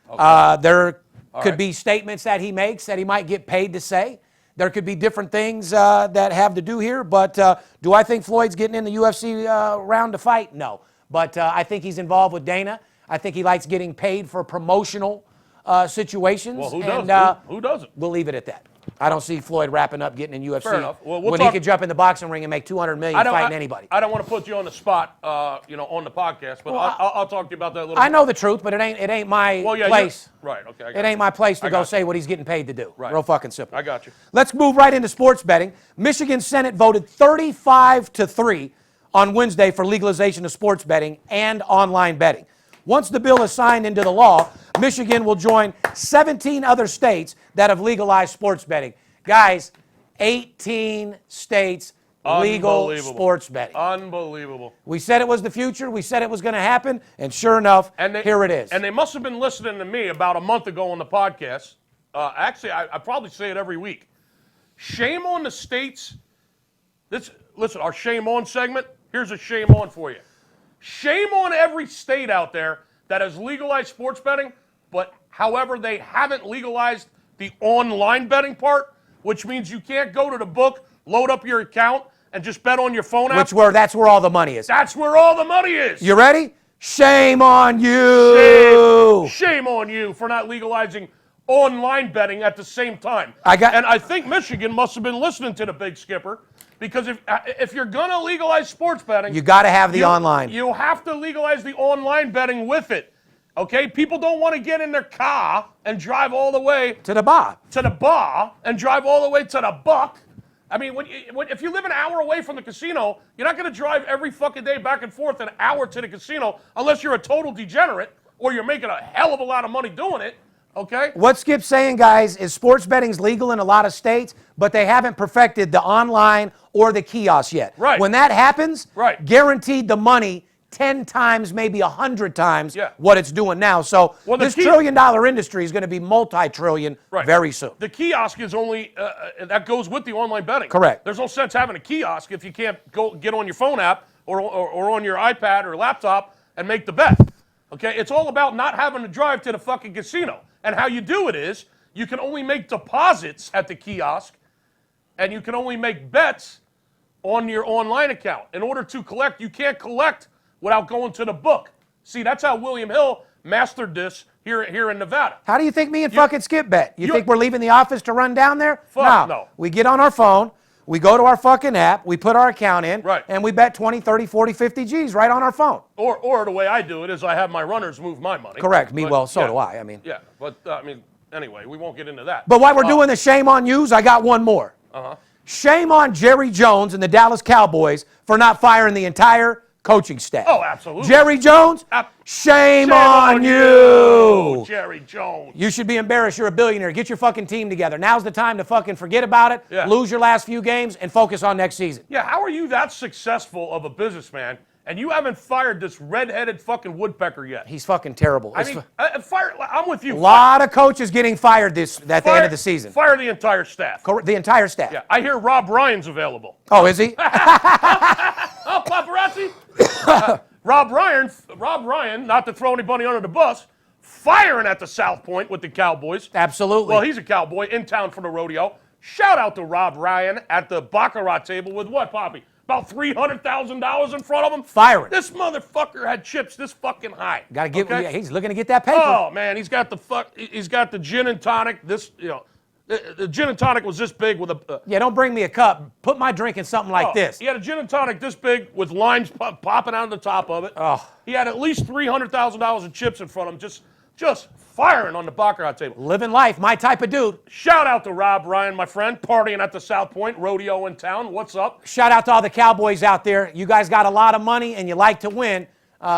Okay. There could be statements that he makes that he might get paid to say. There could be different things that have to do here, but do I think Floyd's getting in the UFC round to fight? No. But I think he's involved with Dana. I think he likes getting paid for promotional situations. Well, who doesn't? Who doesn't? We'll leave it at that. I don't see Floyd wrapping up getting in UFC Fair enough. Well, when he could jump in the boxing ring and make $200 million fighting anybody. I don't want to put you on the spot, on the podcast, but I'll talk to you about that a little bit. I know the truth, but it ain't my place. Right, okay. It ain't my place to go say what he's getting paid to do. Right. Real fucking simple. I got you. Let's move right into sports betting. Michigan Senate voted 35-3 on Wednesday for legalization of sports betting and online betting. Once the bill is signed into the law, Michigan will join 17 other states that have legalized sports betting. Guys, 18 states legal sports betting. Unbelievable. We said it was the future. We said it was going to happen. And sure enough, here it is. And they must have been listening to me about a month ago on the podcast. Actually, I probably say it every week. Shame on the states. Listen, our shame on segment, here's a shame on for you. Shame on every state out there that has legalized sports betting, but however, they haven't legalized the online betting part, which means you can't go to the book, load up your account, and just bet on your phone app. That's where all the money is. That's where all the money is. You ready? Shame on you. Shame on you for not legalizing online betting at the same time. And I think Michigan must have been listening to the Big Skipper, because if you're going to legalize sports betting, you got to have the online. You have to legalize the online betting with it. Okay? People don't want to get in their car and drive all the way to the bar. And drive all the way to the buck. I mean, if you live an hour away from the casino, you're not going to drive every fucking day back and forth an hour to the casino unless you're a total degenerate or you're making a hell of a lot of money doing it. Okay? What Skip's saying, guys, is sports betting's legal in a lot of states, but they haven't perfected the online or the kiosk yet. Right. When that happens, guaranteed the money 10 times, maybe 100 times what it's doing now. So this trillion-dollar industry is going to be multi-trillion very soon. The kiosk is only, that goes with the online betting. Correct. There's no sense having a kiosk if you can't go get on your phone app or on your iPad or laptop and make the bet. Okay? It's all about not having to drive to the fucking casino. And how you do it is, you can only make deposits at the kiosk, and you can only make bets on your online account. In order to collect, you can't collect without going to the book. See, that's how William Hill mastered this here in Nevada. How do you think me and fucking Skip bet? You think we're leaving the office to run down there? No. We get on our phone, we go to our fucking app, we put our account in, and we bet 20, 30, 40, 50 G's right on our phone. Or the way I do it is I have my runners move my money. Correct. So do I. I mean. Yeah, but anyway, we won't get into that. But while we're doing the shame on yous, I got one more. Shame on Jerry Jones and the Dallas Cowboys for not firing the entire coaching staff. Oh, absolutely. Jerry Jones, shame on you. Jerry Jones. You should be embarrassed. You're a billionaire. Get your fucking team together. Now's the time to fucking forget about it, lose your last few games, and focus on next season. Yeah, how are you that successful of a businessman and you haven't fired this red-headed fucking woodpecker yet? He's fucking terrible. I mean, I'm with you. A lot of coaches getting fired at the end of the season. Fire the entire staff. The entire staff. Yeah, I hear Rob Ryan's available. Oh, is he? Oh, paparazzi. Rob Ryan, not to throw anybody under the bus, firing at the South Point with the Cowboys. Absolutely. Well, he's a cowboy in town for the rodeo. Shout out to Rob Ryan at the Baccarat table with what, Poppy? About $300,000 in front of him. Firing. This motherfucker had chips this fucking high. Got to give. Okay? He's looking to get that paper. Oh man, he's got the gin and tonic. The gin and tonic was this big with a. Yeah, don't bring me a cup. Put my drink in something like this. He had a gin and tonic this big with limes popping out of the top of it. Oh. He had at least $300,000 of chips in front of him, just firing on the Baccarat table. Living life, my type of dude. Shout out to Rob Ryan, my friend, partying at the South Point, rodeo in town. What's up? Shout out to all the Cowboys out there. You guys got a lot of money and you like to win.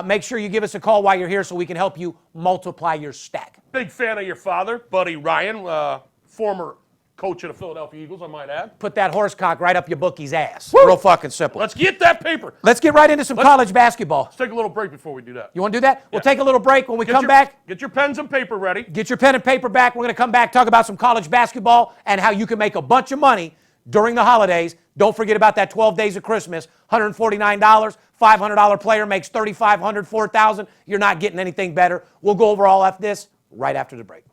Make sure you give us a call while you're here so we can help you multiply your stack. Big fan of your father, Buddy Ryan, former coach of the Philadelphia Eagles, I might add. Put that horse cock right up your bookie's ass. Woo! Real fucking simple. Let's get that paper. Let's get right into some college basketball. Let's take a little break before we do that. You want to do that? We'll take a little break. When we come back. Get your pens and paper ready. Get your pen and paper back. We're going to come back, talk about some college basketball and how you can make a bunch of money during the holidays. Don't forget about that 12 days of Christmas. $149, $500 player makes $3,500, $4,000. You're not getting anything better. We'll go over all of this right after the break.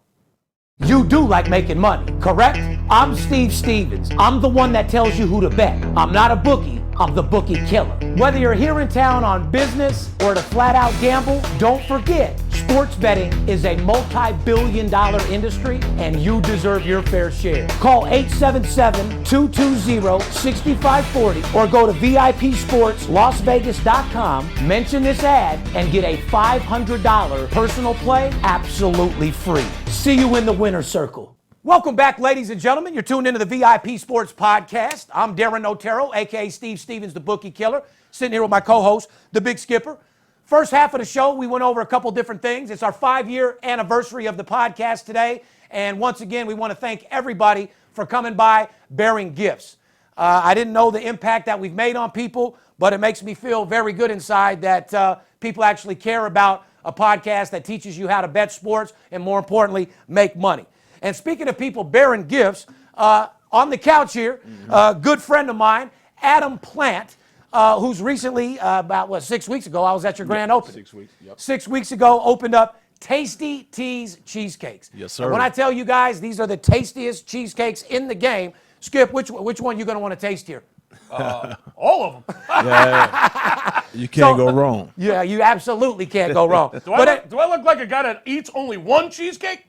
You do like making money, correct? I'm Steve Stevens. I'm the one that tells you who to bet. I'm not a bookie. I'm the Bookie Killer. Whether you're here in town on business or to flat out gamble, don't forget, Sports betting is a multi-billion-dollar industry, and you deserve your fair share. Call 877-220-6540 or go to VIPSportsLasVegas.com, mention this ad, and get a $500 personal play absolutely free. See you in the winner's circle. Welcome back, ladies and gentlemen. You're tuned into the VIP Sports Podcast. I'm Darren Otero, a.k.a. Steve Stevens, the Bookie Killer, sitting here with my co-host, the Big Skipper. First half of the show, we went over a couple different things. It's our 5-year anniversary of the podcast today. And once again, we want to thank everybody for coming by, bearing gifts. I didn't know the impact that we've made on people, but it makes me feel very good inside that people actually care about a podcast that teaches you how to bet sports and, more importantly, make money. And speaking of people bearing gifts, on the couch here, a good friend of mine, Adam Plant, who's recently, about 6 weeks ago, I was at your grand opening. 6 weeks, yep. 6 weeks ago, opened up Tasty Teas Cheesecakes. Yes, sir. And when I tell you guys, these are the tastiest cheesecakes in the game. Skip, which one you going to want to taste here? All of them. Yeah. You can't go wrong. Yeah, you absolutely can't go wrong. Do I look like a guy that eats only one cheesecake?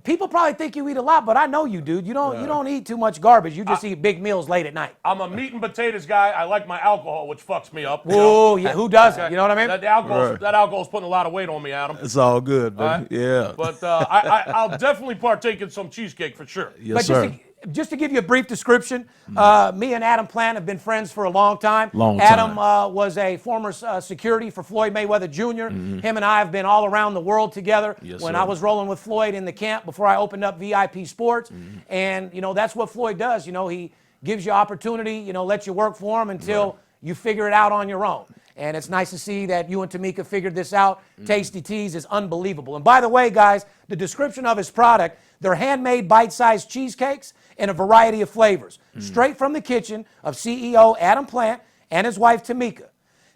People probably think you eat a lot, but I know you, dude. You don't eat too much garbage. You just eat big meals late at night. I'm a meat and potatoes guy. I like my alcohol, which fucks me up. Oh, yeah, who doesn't? You know what I mean? That alcohol's putting a lot of weight on me, Adam. It's all good, baby. Right? Yeah. But I'll definitely partake in some cheesecake for sure. Yes, But sir. just to give you a brief description, me and Adam Plant have been friends for a long time. Adam was a former security for Floyd Mayweather Jr. Him and I have been all around the world together. Yes, when sir. I was rolling with Floyd in the camp before I opened up VIP Sports. And, that's what Floyd does. He gives you opportunity, lets you work for him until you figure it out on your own. And it's nice to see that you and Tamika figured this out. Tasty Teas is unbelievable. And by the way, guys, the description of his product, they're handmade bite-sized cheesecakes in a variety of flavors, straight from the kitchen of CEO Adam Plant and his wife Tamika.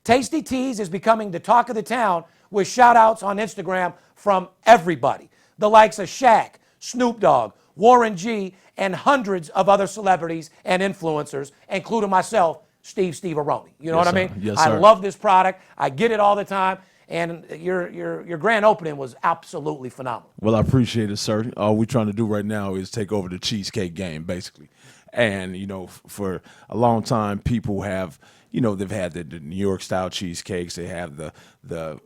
Tasty Teas is becoming the talk of the town with shout-outs on Instagram from everybody. The likes of Shaq, Snoop Dogg, Warren G, and hundreds of other celebrities and influencers, including myself, Steve Aroni. You know what I mean? Yes, I sir. love this product. I get it all the time. And your grand opening was absolutely phenomenal. Well, I appreciate it, sir. All we're trying to do right now is take over the cheesecake game, basically. And, for a long time, people have, they've had the New York style cheesecakes. They have the the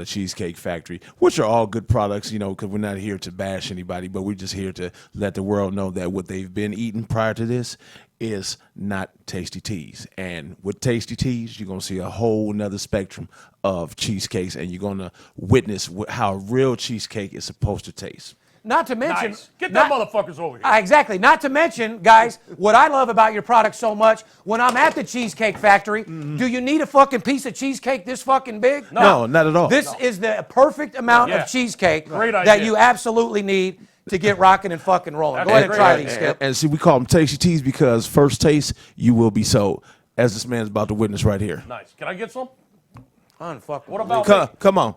Cheesecake Factory, which are all good products, because we're not here to bash anybody, but we're just here to let the world know that what they've been eating prior to this is not Tasty Teas. And with Tasty Teas, you're going to see a whole nother spectrum of cheesecakes, and you're going to witness how real cheesecake is supposed to taste. Not to mention... Nice. Get them motherfuckers over here. Exactly. Not to mention, guys, what I love about your product so much, when I'm at the Cheesecake Factory, do you need a fucking piece of cheesecake this fucking big? No, not at all. This is the perfect amount of cheesecake Great that idea. you absolutely need to get rocking and fucking rolling. Go ahead and try these, Skip. And see, we call them Tasty Teas because first taste, you will be sold, as this man's about to witness right here. Nice. Can I get some? Unfucking. What about me? Come on.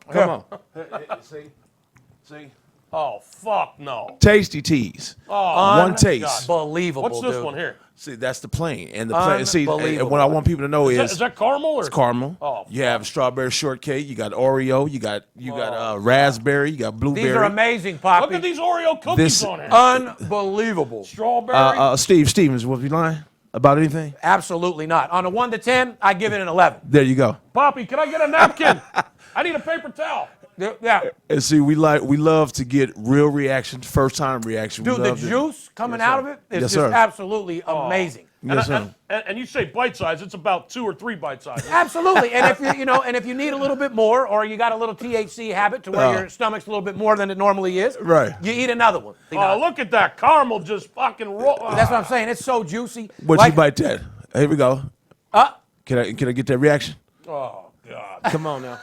See? Oh, fuck no. Tasty Teas. One taste. Unbelievable, What's this dude. one here? See, that's the plain. And the plain. See, and Unbelievable. what I want people to know Is that caramel? Or? it's caramel. Oh, you have strawberry shortcake. You got Oreo. You got raspberry. You got blueberry. These are amazing, Poppy. Look at these Oreo cookies on here. Unbelievable. Strawberry. Steve Stevens, was we lying about anything? Absolutely not. On a 1 to 10, I give it an 11. There you go. Poppy, can I get a napkin? I need a paper towel. Yeah. And see, we love to get real reactions, first time reaction. Dude, the juice coming out of it is Yes, just sir. absolutely amazing. Yes, sir. And you say bite size, it's about 2 or 3 bite sizes. Absolutely. And if you need a little bit more, or you got a little THC habit to where your stomach's a little bit more than it normally is, Right. you eat another one. Oh, look at that caramel just fucking roll. That's what I'm saying. It's so juicy. What'd you bite that? Here we go. Uh, Can I get that reaction? Oh, God. Come on now.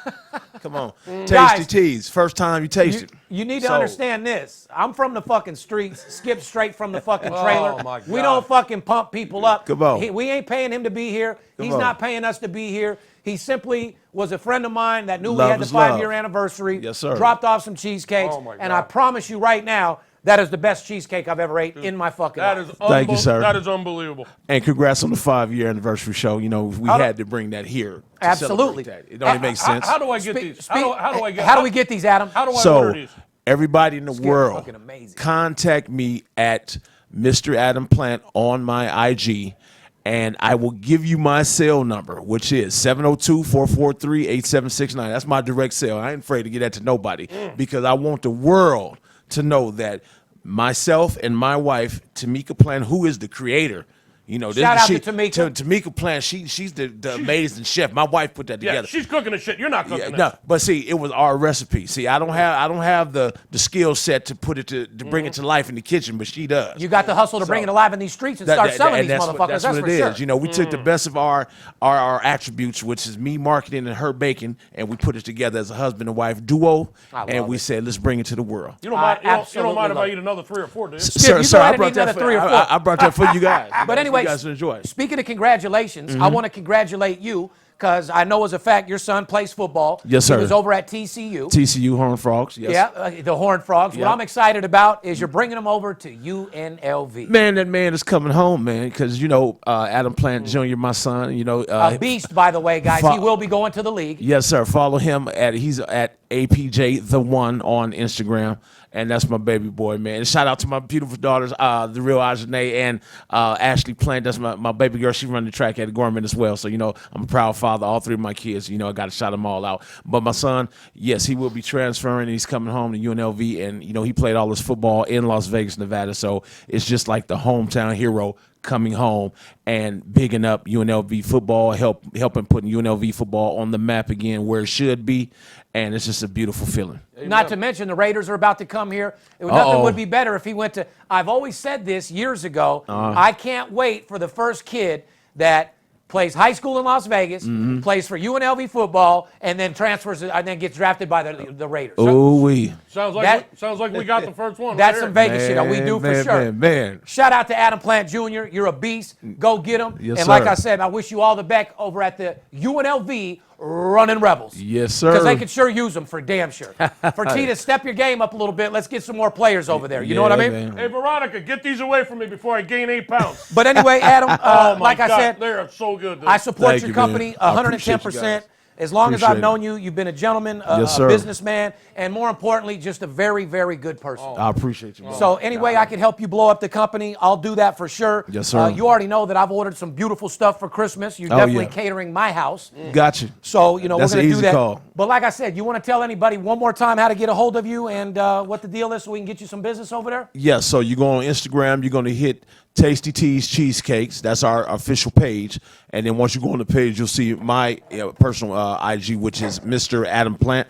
Come on. Tasty Guys, Teas. First time you taste it. You need to So- understand this. I'm from the fucking streets, Skip straight from the fucking trailer. Oh, my We God. don't fucking pump people up. Come on. We ain't paying him to be here. He's on. not paying us to be here. He simply was a friend of mine that knew we Love had the is love. 5-year anniversary. Yes, sir. Dropped off some cheesecakes. Oh, my And God. I promise you right now That is the best cheesecake I've ever ate in my fucking life. Thank you, sir. That is unbelievable. And congrats on the 5-year anniversary show. You know, we had to bring that here. To Absolutely. celebrate that. It only makes sense. How do I get these? How do we get these, Adam? How do I So, order these? everybody in the world, fucking amazing. contact me at Mr. Adam Plant on my IG, and I will give you my cell number, which is 702-443-8769. That's my direct cell. I ain't afraid to get that to nobody because I want the world to know that myself and my wife, Tamika Plant, who is the creator. You know, Shout out to Tamika. Tamika Plant, she's the amazing chef. My wife put that Yeah, together. she's cooking the shit. You're not cooking it. No, but see, it was our recipe. See, I don't have the skill set to put it to bring it to life in the kitchen, but she does. You got the hustle to bring it alive in these streets and start selling these motherfuckers. That's That's what for it sure. is. You know, we took the best of our attributes, which is me marketing and her baking, and we put it together as a husband and wife duo, and we said, let's bring it to the world. You don't mind, you don't mind if love I eat another 3 or 4, do you? Skip, you Sir, go ahead I and brought eat that another for 3 or 4. I brought that for you guys. But anyway, you guys to enjoy. Speaking of congratulations, I want to congratulate you because I know as a fact your son plays football. Yes, sir. He was over at TCU. TCU Horned Frogs. Yes. Yeah, the Horned Frogs. Yep. What I'm excited about is you're bringing them over to UNLV. Man, that man is coming home, man, because, you know, Adam Plant Jr., my son, you know. A beast, by the way, guys. He will be going to the league. Yes, sir. Follow him he's at APJ the One on Instagram. And that's my baby boy, man. And shout out to my beautiful daughters, the real Ajane and Ashley Plant. That's my baby girl. She run the track at Gourmet as well. So, you know, I'm a proud father. All 3 of my kids, you know, I got to shout them all out. But my son, yes, he will be transferring. He's coming home to UNLV. And, you know, he played all his football in Las Vegas, Nevada. So it's just like the hometown hero coming home and bigging up UNLV football, helping putting UNLV football on the map again where it should be. And it's just a beautiful feeling. Not to mention the Raiders are about to come here. Nothing would be better if he went to. I've always said this years ago. I can't wait for the first kid that plays high school in Las Vegas, plays for UNLV football, and then transfers and then gets drafted by the Raiders. Ooh-wee. Sounds like we got the first one. That's some Vegas shit. We do for sure. Man. Shout out to Adam Plant Jr. You're a beast. Go get him. Yes, and like sir. I said, I wish you all the best over at the UNLV running Rebels. Yes, sir. Because they could sure use them for damn sure. For T to step your game up a little bit, let's get some more players over there. You know what I mean? Man. Hey, Veronica, get these away from me before I gain 8 pounds. But anyway, Adam, Oh, my like God. I said, They are so good, dude. I support Thank your you, company man. I appreciate you 110%. guys. As long as I've Appreciate known you, you've been a gentleman, Yes, a sir. businessman, and more importantly, just a very, very good person. I appreciate you, man. So anyway, I can help you blow up the company. I'll do that for sure. Yes, sir. You already know that I've ordered some beautiful stuff for Christmas. You're definitely yeah. catering my house. Got you. So, you know, That's we're going an to do easy that. call. But like I said, you want to tell anybody one more time how to get a hold of you and what the deal is so we can get you some business over there? Yeah, so you go on Instagram, you're going to hit Tasty Teas Cheesecakes. That's our official page. And then once you go on the page, you'll see my personal IG, which is Mr. Adam Plant.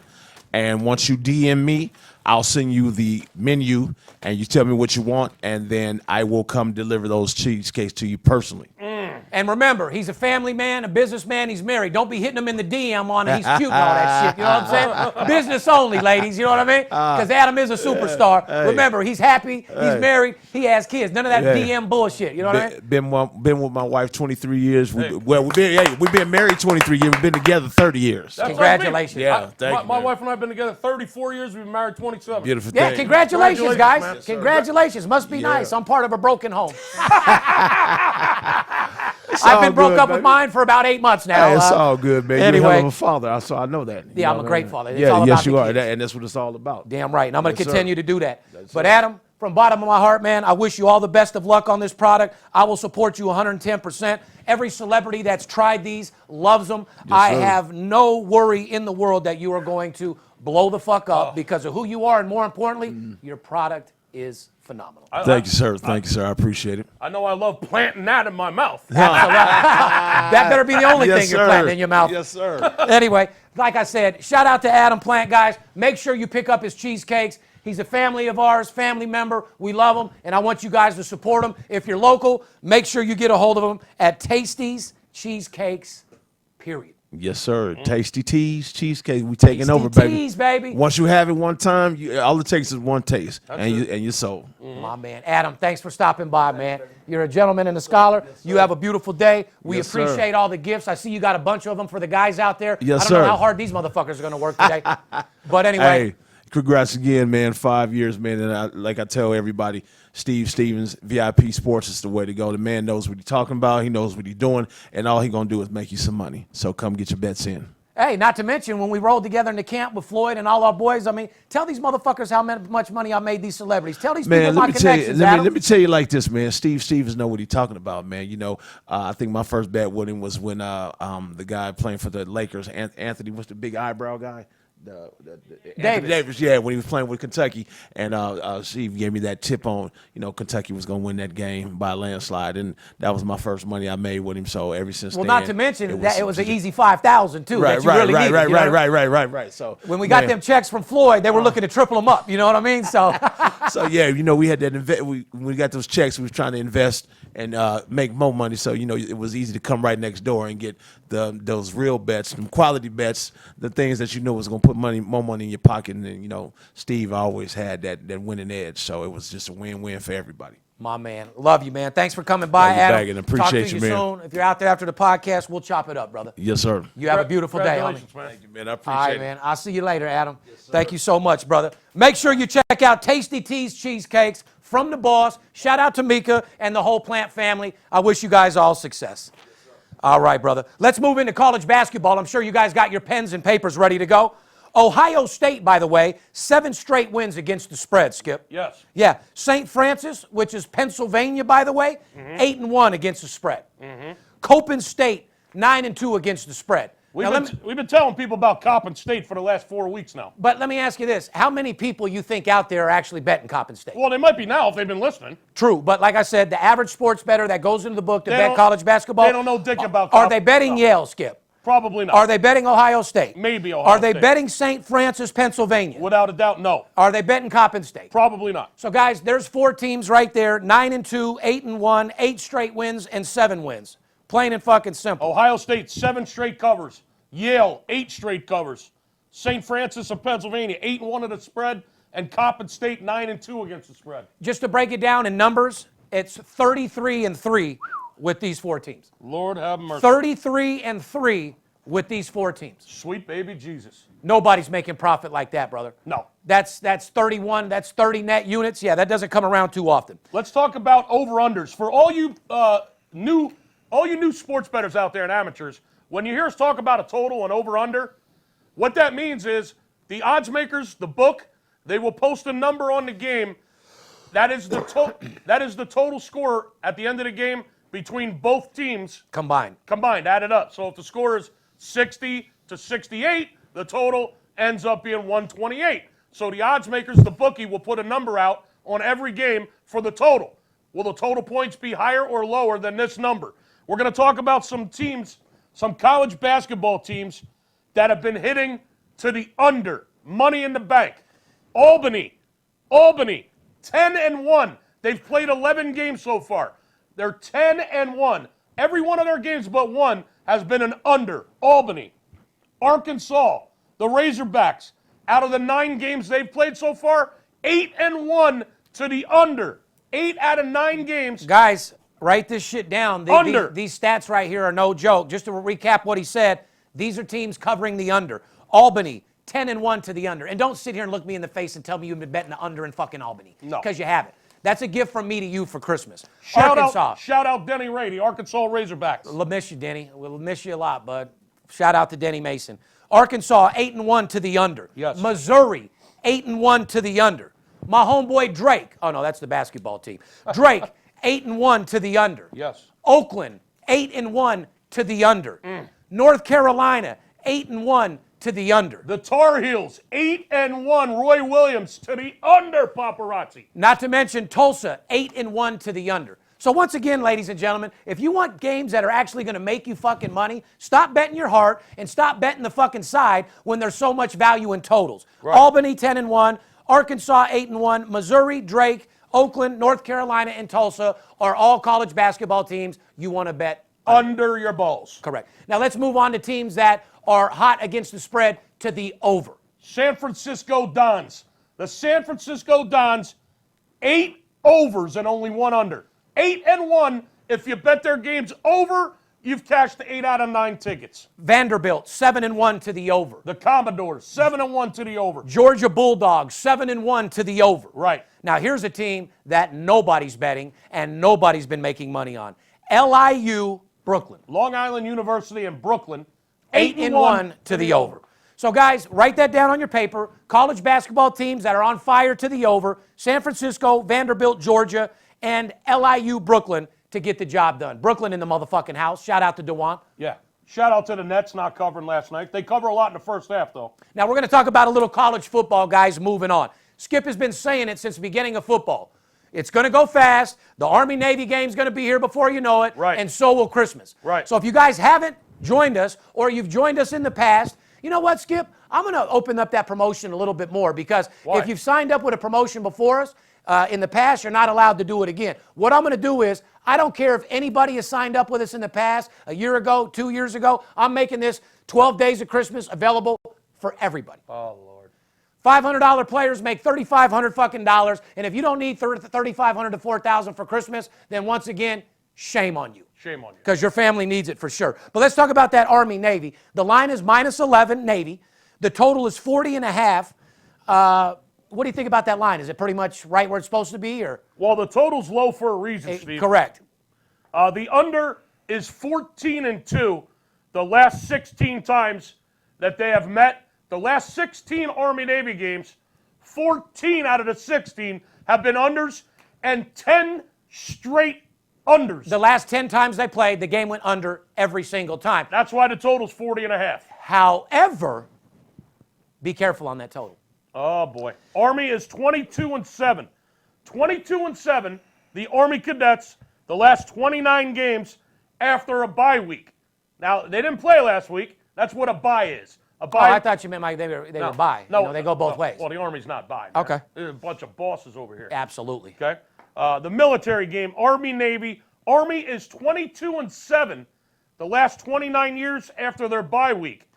And once you DM me, I'll send you the menu and you tell me what you want. And then I will come deliver those cheesecakes to you personally. And remember, he's a family man, a businessman, he's married. Don't be hitting him in the DM on he's cute and all that shit. You know what I'm saying? Business only, ladies. You know what I mean? Because Adam is a superstar. Remember, he's happy, he's married, he has kids. None of that DM bullshit. You know what I mean? Been with my wife 23 years. We've been married 23 years. We've been together 30 years. That's Congratulations. Yeah, thank you, my man. wife and I have been together 34 years. We've been married 27. Beautiful Yeah, thing. congratulations, guys. man. Congratulations. Must be Yeah. nice. I'm part of a broken home. I've been all broke good, up with baby. mine for about 8 months now. Hey, it's all good, man. You're a Anyway, hell of a father, so I know that. You Yeah, know I'm a what I great mean? father. It's Yeah, all about yes, the you are, kids. and that's what it's all about. Damn right. And I'm going to Yes, sir. continue to do that. But Adam, from bottom of my heart, man, I wish you all the best of luck on this product. I will support you 110%. Every celebrity that's tried these loves them. I sir. have no worry in the world that you are going to blow the fuck up because of who you are, and more importantly, your product is phenomenal. Thank you, sir. Thank you, sir. I appreciate it. I know I love planting that in my mouth. That better be the only Yes, thing you're sir. planting in your mouth. Yes, sir. Anyway, like I said, shout out to Adam Plant, guys. Make sure you pick up his cheesecakes. He's a family of ours, family member. We love him, and I want you guys to support him. If you're local, make sure you get a hold of him at Tasty's Cheesecakes, period. Yes, sir. Tasty Teas Cheesecake. We taking Tasty over, baby. Teas, baby. Once you have it one time, all it takes is one taste, and you're sold. My man. Adam, thanks for stopping by, man. You're a gentleman and a scholar. You have a beautiful day. We Yes, sir. appreciate all the gifts. I see you got a bunch of them for the guys out there. Yes, I don't know sir. how hard these motherfuckers are going to work today. But anyway. Hey, Congrats again, man. 5 years, man. And like I tell everybody, Steve Stevens, VIP Sports is the way to go. The man knows what he's talking about. He knows what he's doing. And all he's going to do is make you some money. So come get your bets in. Hey, not to mention when we rolled together in the camp with Floyd and all our boys, I mean, tell these motherfuckers how much money I made these celebrities. Tell these people my connections, Adam. Let me tell you like this, man. Steve Stevens know what he's talking about, man. You know, I think my first bet with him was when the guy playing for the Lakers, Anthony, what's the big eyebrow guy? Davis, yeah, when he was playing with Kentucky, and Steve gave me that tip on, you know, Kentucky was going to win that game by a landslide, and that was my first money I made with him. So ever since then, not to mention it was an easy 5,000 too. Right. So when we got them checks from Floyd, they were looking to triple them up. You know what I mean? So, so yeah, you know, we had that when we got those checks, we was trying to invest and make more money. So you know, it was easy to come right next door and get those real bets, some quality bets, the things that you know was going to put more money in your pocket. And you know, Steve always had that winning edge, so it was just a win-win for everybody. My man, love you, man. Thanks for coming by, Adam. And appreciate you, man. Soon. If you're out there after the podcast, we'll chop it up, brother. Yes, sir. You have a beautiful day, homie. Thank you, man. I appreciate All right, it. man. I'll see you later, Adam. Yes, thank you so much, brother. Make sure you check out Tasty T's Cheesecakes from the boss. Shout out to Mika and the whole Plant family. I wish you guys all success. Yes, all right, brother. Let's move into college basketball. I'm sure you guys got your pens and papers ready to go. Ohio State, by the way, 7 straight wins against the spread, Skip. Yes. Yeah. St. Francis, which is Pennsylvania, by the way, 8-1 against the spread. Coppin State, 9-2 against the spread. We've been telling people about Coppin State for the last 4 weeks now. But let me ask you this. How many people you think out there are actually betting Coppin State? Well, they might be now if they've been listening. True, but like I said, the average sports bettor that goes into the book to bet college basketball. They don't know dick about Are they betting Yale, Skip? Probably not. Are they betting Ohio State? Maybe Ohio Are they State. betting St. Francis, Pennsylvania? Without a doubt, no. Are they betting Coppin State? Probably not. So, guys, there's 4 teams right there, 9-2, 8-1, 8 straight wins, and 7 wins. Plain and fucking simple. Ohio State, 7 straight covers. Yale, 8 straight covers. St. Francis of Pennsylvania, 8-1 at the spread. And Coppin State, 9-2 against the spread. Just to break it down in numbers, it's 33-3 with these 4 teams. Lord have mercy. 33-3 with these 4 teams. Sweet baby Jesus. Nobody's making profit like that, brother. No. That's 31, that's 30 net units. Yeah, that doesn't come around too often. Let's talk about over-unders. For all you new sports bettors out there and amateurs, when you hear us talk about a total and over-under, what that means is the odds makers, the book, they will post a number on the game. That is the total score at the end of the game between both teams. Combined, added up. So if the score is 60 to 68, the total ends up being 128. So the odds makers, the bookie, will put a number out on every game for the total. Will the total points be higher or lower than this number? We're going to talk about some teams, some college basketball teams that have been hitting to the under. Money in the bank. Albany, 10-1. They've played 11 games so far. They're 10-1. Every one of their games but one has been an under. Albany. Arkansas, the Razorbacks, out of the 9 games they've played so far, 8-1 to the under. 8 out of 9 games. Guys, write this shit down. Under. These stats right here are no joke. Just to recap what he said, these are teams covering the under. Albany, 10-1 to the under. And don't sit here and look me in the face and tell me you've been betting the under in fucking Albany. No. Because you haven't. That's a gift from me to you for Christmas. Shout Arkansas. out Denny Ray, the Arkansas Razorbacks. We'll miss you, Denny. We'll miss you a lot, bud. Shout out to Denny Mason. Arkansas, 8-1 to the under. Yes. Missouri, 8-1 to the under. My homeboy Drake. Oh, no, that's the basketball team. Drake, 8-1 to the under. Yes. Oakland, 8-1 to the under. North Carolina, 8-1 to the under. The Tar Heels, 8-1. Roy Williams to the under, paparazzi. Not to mention Tulsa, 8-1 to the under. So once again, ladies and gentlemen, if you want games that are actually going to make you fucking money, stop betting your heart and stop betting the fucking side when there's so much value in totals. Right. Albany, 10-1. Arkansas, 8-1. Missouri, Drake, Oakland, North Carolina, and Tulsa are all college basketball teams you want to bet under your balls. Correct. Now let's move on to teams that are hot against the spread to the over. San Francisco Dons. The San Francisco Dons, 8 overs and only 1 under. 8-1. If you bet their games over, you've cashed 8 out of 9 tickets. Vanderbilt, 7-1 to the over. The Commodores, 7-1 to the over. Georgia Bulldogs, 7-1 to the over. Right. Now, here's a team that nobody's betting and nobody's been making money on. LIU Brooklyn. Long Island University in Brooklyn, 8-1 to the over. So, guys, write that down on your paper. College basketball teams that are on fire to the over. San Francisco, Vanderbilt, Georgia, and LIU Brooklyn to get the job done. Brooklyn in the motherfucking house. Shout out to DeWant. Yeah. Shout out to the Nets not covering last night. They cover a lot in the first half, though. Now, we're going to talk about a little college football, guys, moving on. Skip has been saying it since the beginning of football. It's going to go fast. The Army-Navy game's going to be here before you know it. Right. And so will Christmas. Right. So if you guys haven't joined us or you've joined us in the past, you know what, Skip? I'm going to open up that promotion a little bit more because Why? if you've signed up with a promotion before us, in the past, you're not allowed to do it again. What I'm going to do is, I don't care if anybody has signed up with us in the past, a year ago, 2 years ago, I'm making this 12 days of Christmas available for everybody. Oh, Lord. $500 players make $3,500 fucking dollars, and if you don't need $3,500 to $4,000 for Christmas, then once again, shame on you. Shame on you. Because your family needs it for sure. But let's talk about that Army-Navy. The line is -11 Navy. The total is 40.5. What do you think about that line? Is it pretty much right where it's supposed to be, or? Well, the total's low for a reason, Steve. Correct. The under is 14-2 the last 16 times that they have met. The last 16 Army-Navy games, 14 out of the 16 have been unders, and 10 straight unders. The last 10 times they played, the game went under every single time. That's why the total's 40.5. However, be careful on that total. Oh, boy. Army is 22-7. 22-7, the Army Cadets, the last 29 games after a bye week. Now, they didn't play last week. That's what a bye is. A bye. Oh, I thought you meant like they were bye. No, You know, they go both ways. Well, the Army's not bye. Man. Okay. There's a bunch of bosses over here. Absolutely. Okay. The military game, Army-Navy. Army is 22-7 the last 29 years after their bye week.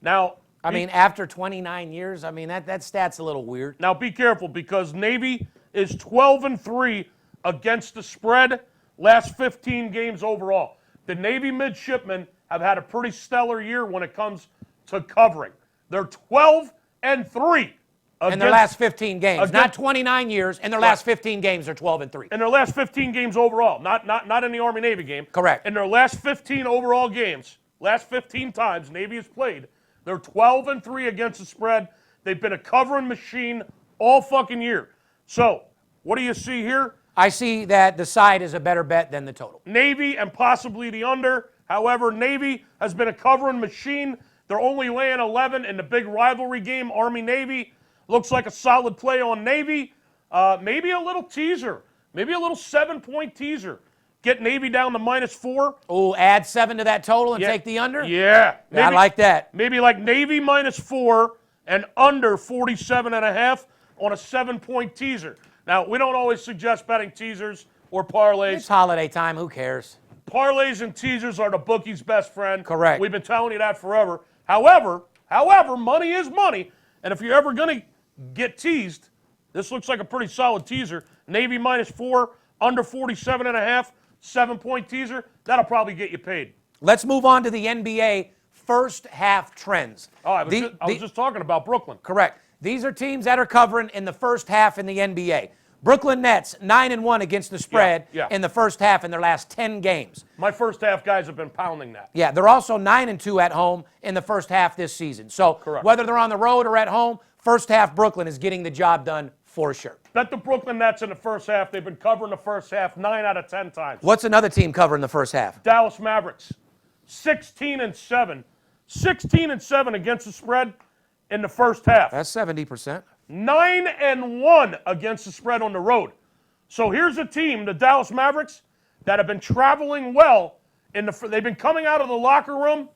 Now, I mean, after 29 years, I mean, that stat's a little weird. Now be careful because Navy is 12-3 against the spread last 15 games overall. The Navy midshipmen have had a pretty stellar year when it comes to covering. They're 12-3 In their last 15 games, against, not 29 years. In their last 15 games, they're 12-3. In their last 15 games overall, not in the Army-Navy game. Correct. In their last 15 overall games, last 15 times Navy has played, they're 12-3 against the spread. They've been a covering machine all fucking year. So, what do you see here? I see that the side is a better bet than the total. Navy and possibly the under. However, Navy has been a covering machine. They're only laying 11 in the big rivalry game, Army-Navy. Looks like a solid play on Navy. Maybe a little teaser. Maybe a little 7-point teaser. Get Navy down to -4. Oh, add 7 to that total and take the under? Yeah. Maybe, I like that. Maybe like Navy -4 and under 47.5 on a 7-point teaser. Now, we don't always suggest betting teasers or parlays. It's holiday time. Who cares? Parlays and teasers are the bookie's best friend. Correct. We've been telling you that forever. However, money is money. And if you're ever going to get teased, this looks like a pretty solid teaser. Navy -4, under 47.5, 7-point teaser. That'll probably get you paid. Let's move on to the NBA first half trends. Oh, I was just talking about Brooklyn. Correct. These are teams that are covering in the first half in the NBA. Brooklyn Nets, 9-1 against the spread in the first half in their last 10 games. My first half guys have been pounding that. Yeah, they're also 9-2 at home in the first half this season. So whether they're on the road or at home, first half Brooklyn is getting the job done for sure. Bet the Brooklyn Nets in the first half. They've been covering the first half 9 out of 10 times. What's another team covering the first half? Dallas Mavericks, 16-7. 16-7 against the spread in the first half. That's 70%. 9-1 against the spread on the road. So here's a team, the Dallas Mavericks, that have been traveling well. They've been coming out of the locker room,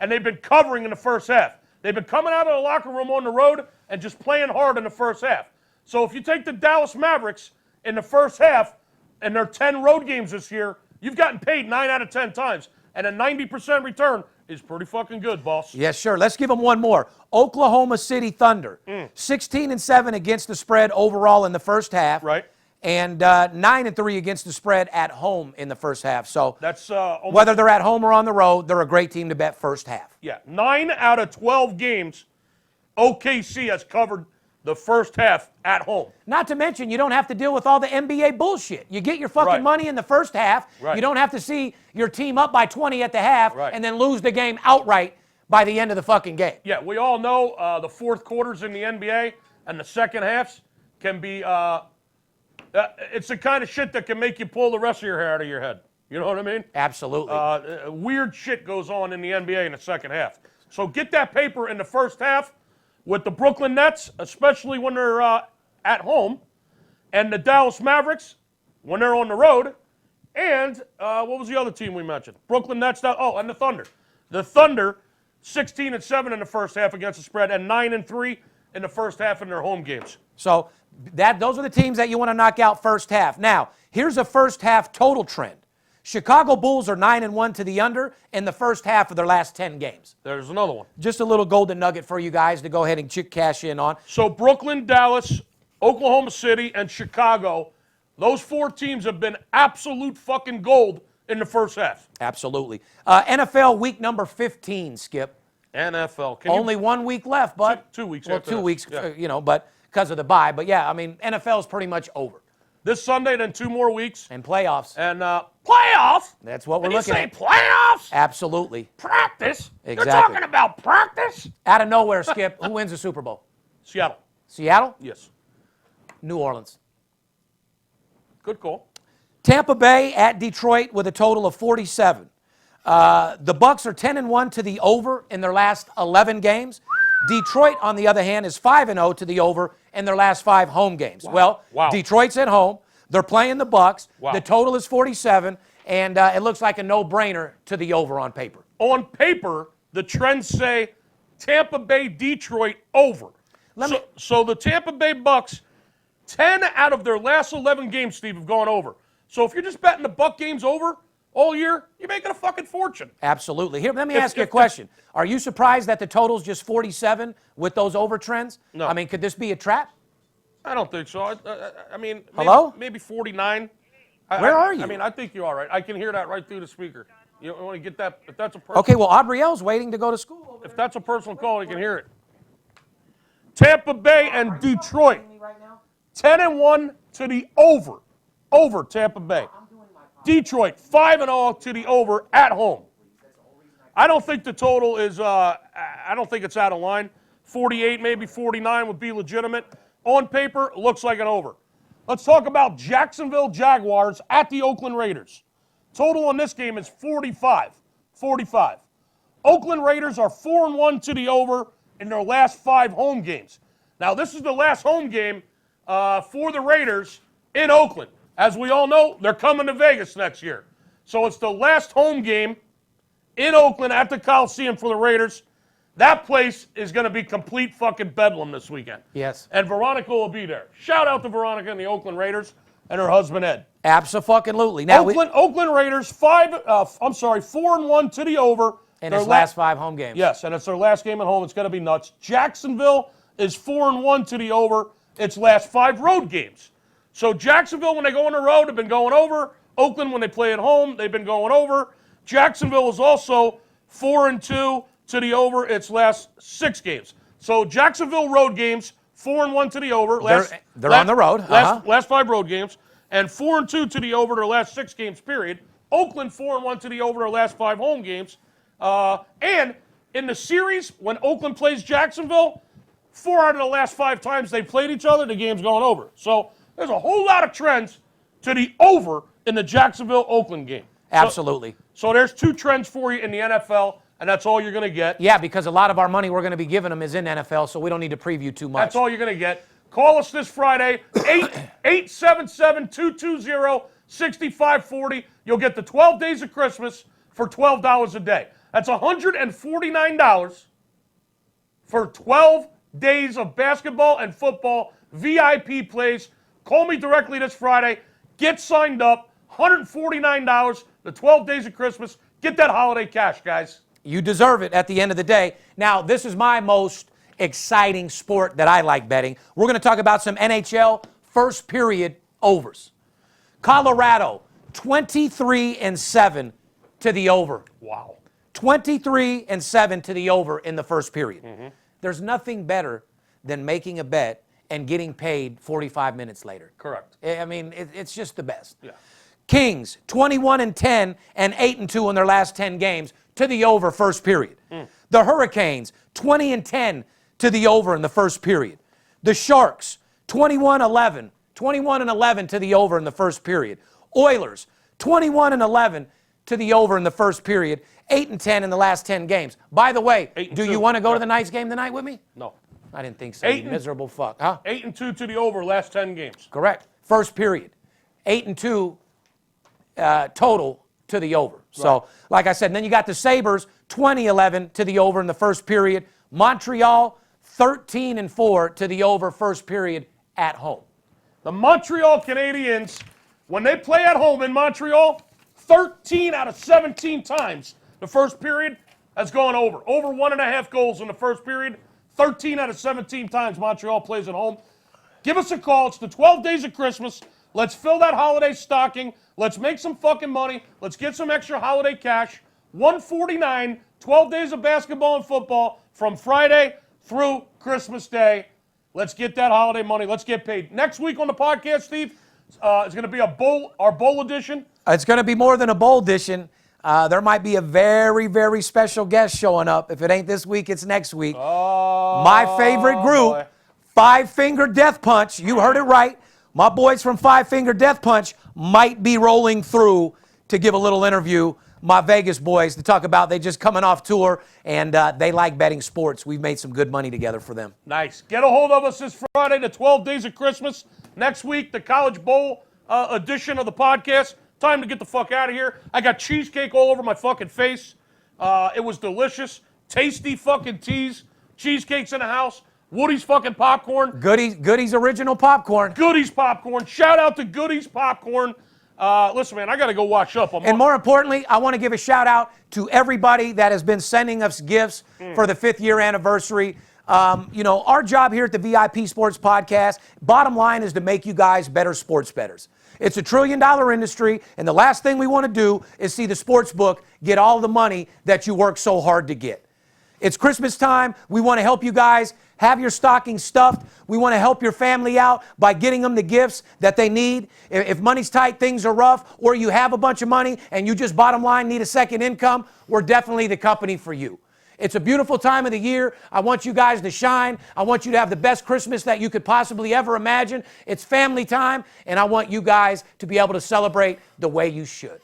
and they've been covering in the first half. They've been coming out of the locker room on the road and just playing hard in the first half. So if you take the Dallas Mavericks in the first half and their 10 road games this year, you've gotten paid 9 out of 10 times. And a 90% return is pretty fucking good, boss. Yes, sure. Let's give them one more. Oklahoma City Thunder, 16-7 against the spread overall in the first half. Right. and 9-3 against the spread at home in the first half. So That's whether they're at home or on the road, they're a great team to bet first half. Yeah, 9 out of 12 games, OKC has covered the first half at home. Not to mention, you don't have to deal with all the NBA bullshit. You get your fucking Right. money in the first half. Right. You don't have to see your team up by 20 at the half Right. and then lose the game outright by the end of the fucking game. Yeah, we all know the fourth quarters in the NBA and the second halves can be, it's the kind of shit that can make you pull the rest of your hair out of your head. You know what I mean? Absolutely. Weird shit goes on in the NBA in the second half. So get that paper in the first half with the Brooklyn Nets, especially when they're at home, and the Dallas Mavericks when they're on the road, and what was the other team we mentioned? Brooklyn Nets, and the Thunder. The Thunder, 16-7 in the first half against the spread, and 9-3 in the first half in their home games. So those are the teams that you want to knock out first half. Now, here's a first half total trend. Chicago Bulls are 9-1 to the under in the first half of their last 10 games. There's another one. Just a little golden nugget for you guys to go ahead and cash in on. So Brooklyn, Dallas, Oklahoma City, and Chicago, those four teams have been absolute fucking gold in the first half. Absolutely. NFL week number 15, Skip. NFL. Only 1 week left, but 2 weeks well, after 2 this. weeks, Yeah. but because of the bye. But yeah, I mean, NFL is pretty much over. This Sunday, then 2 more weeks. And playoffs. And playoffs? That's what we're Did you looking say at. playoffs? Absolutely. Practice? Exactly. You're talking about practice? Out of nowhere, Skip, who wins the Super Bowl? Seattle. Seattle? Yes. New Orleans. Good call. Tampa Bay at Detroit with a total of 47. The Bucks are 10-1 to the over in their last 11 games. Detroit, on the other hand, is 5-0 to the over in their last 5 home games. Well, Wow. Detroit's at home. They're playing the Bucks. Wow. The total is 47, and it looks like a no-brainer to the over on paper. On paper, the trends say Tampa Bay, Detroit over. So the Tampa Bay Bucks, 10 out of their last 11 games, Steve, have gone over. So if you're just betting the Buck games over all year, you're making a fucking fortune. Absolutely. Here, let me ask you a question. Are you surprised that the total's just 47 with those over trends? No. I mean, could this be a trap? I don't think so. I mean, Hello? maybe 49. Where are you? I mean, I think you're all right. I can hear that right through the speaker. You want to get that? If that's a personal, Okay, well, Aubrielle's waiting to go to school. if that's a personal call, you can hear it. Tampa Bay and Detroit, 10-1 to the over. Over Tampa Bay. Detroit, 5-0 to the over at home. I don't think the total is, I don't think it's out of line. 48, maybe 49 would be legitimate. On paper, looks like an over. Let's talk about Jacksonville Jaguars at the Oakland Raiders. Total on this game is 45. 45. Oakland Raiders are 4-1 to the over in their last 5 home games. Now, this is the last home game for the Raiders in Oakland. As we all know, they're coming to Vegas next year. So it's the last home game in Oakland at the Coliseum for the Raiders. That place is going to be complete fucking bedlam this weekend. Yes. And Veronica will be there. Shout out to Veronica and the Oakland Raiders and her husband Ed. Abso-fucking-lutely. Now, Oakland Raiders 4-1 to the over. in his last 5 home games. Yes, and it's their last game at home. It's going to be nuts. Jacksonville is 4-1 to the over. Its last 5 road games. So Jacksonville, when they go on the road, have been going over. Oakland, when they play at home, they've been going over. Jacksonville is also 4-2 to the over its last 6 games. So Jacksonville road games, 4-1 to the over. They're on the road. Last 5 road games. And 4-2 to the over their last 6 games, period. Oakland 4-1 to the over their last 5 home games. And in the series, when Oakland plays Jacksonville, 4 out of the last 5 times they played each other, the game's going over. So there's a whole lot of trends to the over in the Jacksonville-Oakland game. Absolutely. So there's 2 trends for you in the NFL, and that's all you're going to get. Yeah, because a lot of our money we're going to be giving them is in NFL, so we don't need to preview too much. That's all you're going to get. Call us this Friday, 877-220-6540. You'll get the 12 days of Christmas for $12 a day. That's $149 for 12 days of basketball and football, VIP plays. Call me directly this Friday. Get signed up. $149, the 12 days of Christmas. Get that holiday cash, guys. You deserve it at the end of the day. Now, this is my most exciting sport that I like betting. We're going to talk about some NHL first period overs. Colorado, 23-7 to the over. Wow. 23-7 to the over in the first period. There's nothing better than making a bet and getting paid 45 minutes later. Correct. I mean, it's just the best. Yeah. Kings, 21-10 and 8-2 in their last 10 games to the over first period. The Hurricanes, 20-10 to the over in the first period. The Sharks, 21-11 to the over in the first period. Oilers, 21-11 to the over in the first period. 8-10 in the last 10 games. By the way, do you want to go to the Knights game tonight with me? No. I didn't think so. You miserable fuck. Huh? 8-2 to the over last 10 games. Correct. First period. 8-2 total to the over. So, like I said, and then you got the Sabres, 20-11 to the over in the first period. Montreal, 13-4 to the over first period at home. The Montreal Canadiens, when they play at home in Montreal, 13 out of 17 times the first period has gone over. Over 1.5 goals in the first period. 13 out of 17 times Montreal plays at home. Give us a call. It's the 12 days of Christmas. Let's fill that holiday stocking. Let's make some fucking money. Let's get some extra holiday cash. $149, 12 days of basketball and football from Friday through Christmas Day. Let's get that holiday money. Let's get paid. Next week on the podcast, Steve, it's going to be our bowl edition. It's going to be more than a bowl edition. There might be a very, very special guest showing up. If it ain't this week, it's next week. Oh, my favorite group, boy. Five Finger Death Punch. You heard it right. My boys from Five Finger Death Punch might be rolling through to give a little interview. My Vegas boys to talk about, they just coming off tour, and they like betting sports. We've made some good money together for them. Nice. Get a hold of us this Friday, the 12 days of Christmas. Next week, the College Bowl edition of the podcast. Time to get the fuck out of here. I got cheesecake all over my fucking face. It was delicious. Tasty fucking teas. Cheesecakes in the house. Woody's fucking popcorn. Goody's original popcorn. Goody's popcorn. Shout out to Goody's popcorn. Listen, man, I got to go wash up. And more importantly, I want to give a shout out to everybody that has been sending us gifts for the 5th year anniversary. Our job here at the VIP Sports Podcast, bottom line is to make you guys better sports bettors. It's a $1 trillion industry, and the last thing we want to do is see the sports book get all the money that you work so hard to get. It's Christmas time. We want to help you guys have your stocking stuffed. We want to help your family out by getting them the gifts that they need. If money's tight, things are rough, or you have a bunch of money and you just bottom line need a second income, we're definitely the company for you. It's a beautiful time of the year. I want you guys to shine. I want you to have the best Christmas that you could possibly ever imagine. It's family time, and I want you guys to be able to celebrate the way you should.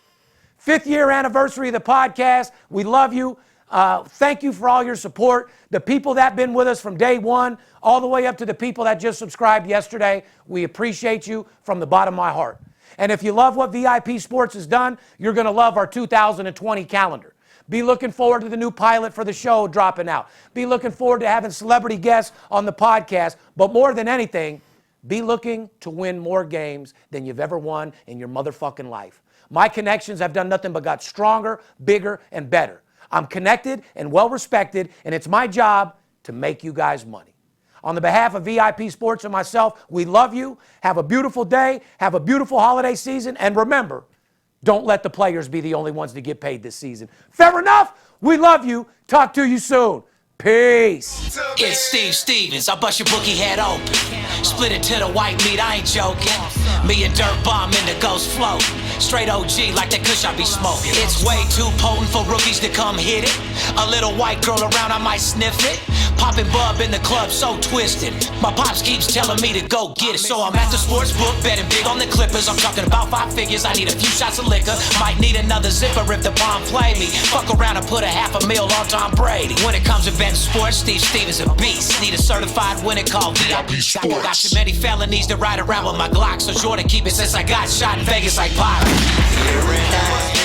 5th year anniversary of the podcast. We love you. Thank you for all your support. The people that have been with us from day one, all the way up to the people that just subscribed yesterday, we appreciate you from the bottom of my heart. And if you love what VIP Sports has done, you're going to love our 2020 calendar. Be looking forward to the new pilot for the show dropping out. Be looking forward to having celebrity guests on the podcast. But more than anything, be looking to win more games than you've ever won in your motherfucking life. My connections have done nothing but got stronger, bigger, and better. I'm connected and well-respected, and it's my job to make you guys money. On the behalf of VIP Sports and myself, we love you. Have a beautiful day. Have a beautiful holiday season. And remember, don't let the players be the only ones to get paid this season. Fair enough? We love you. Talk to you soon. Peace. It's Steve Stevens. I bust your bookie head open. Split it to the white meat. I ain't joking. Me and Dirt Bomb in the ghost float. Straight OG like that kush I be smoking. It's way too potent for rookies to come hit it. A little white girl around, I might sniff it. Popping bub in the club, so twisted. My pops keeps telling me to go get it. So I'm at the sports book, betting big on the Clippers. I'm talking about 5 figures. I need a few shots of liquor. Might need another zipper if the bomb play me. Fuck around and put a $500,000 on Tom Brady. When it comes to betting sports, Steve Stevens a beast. Need a certified winner called VIP Sports. Got too many felonies to ride around with my Glock, so sure to keep it since I got shot in Vegas like Pop. Here and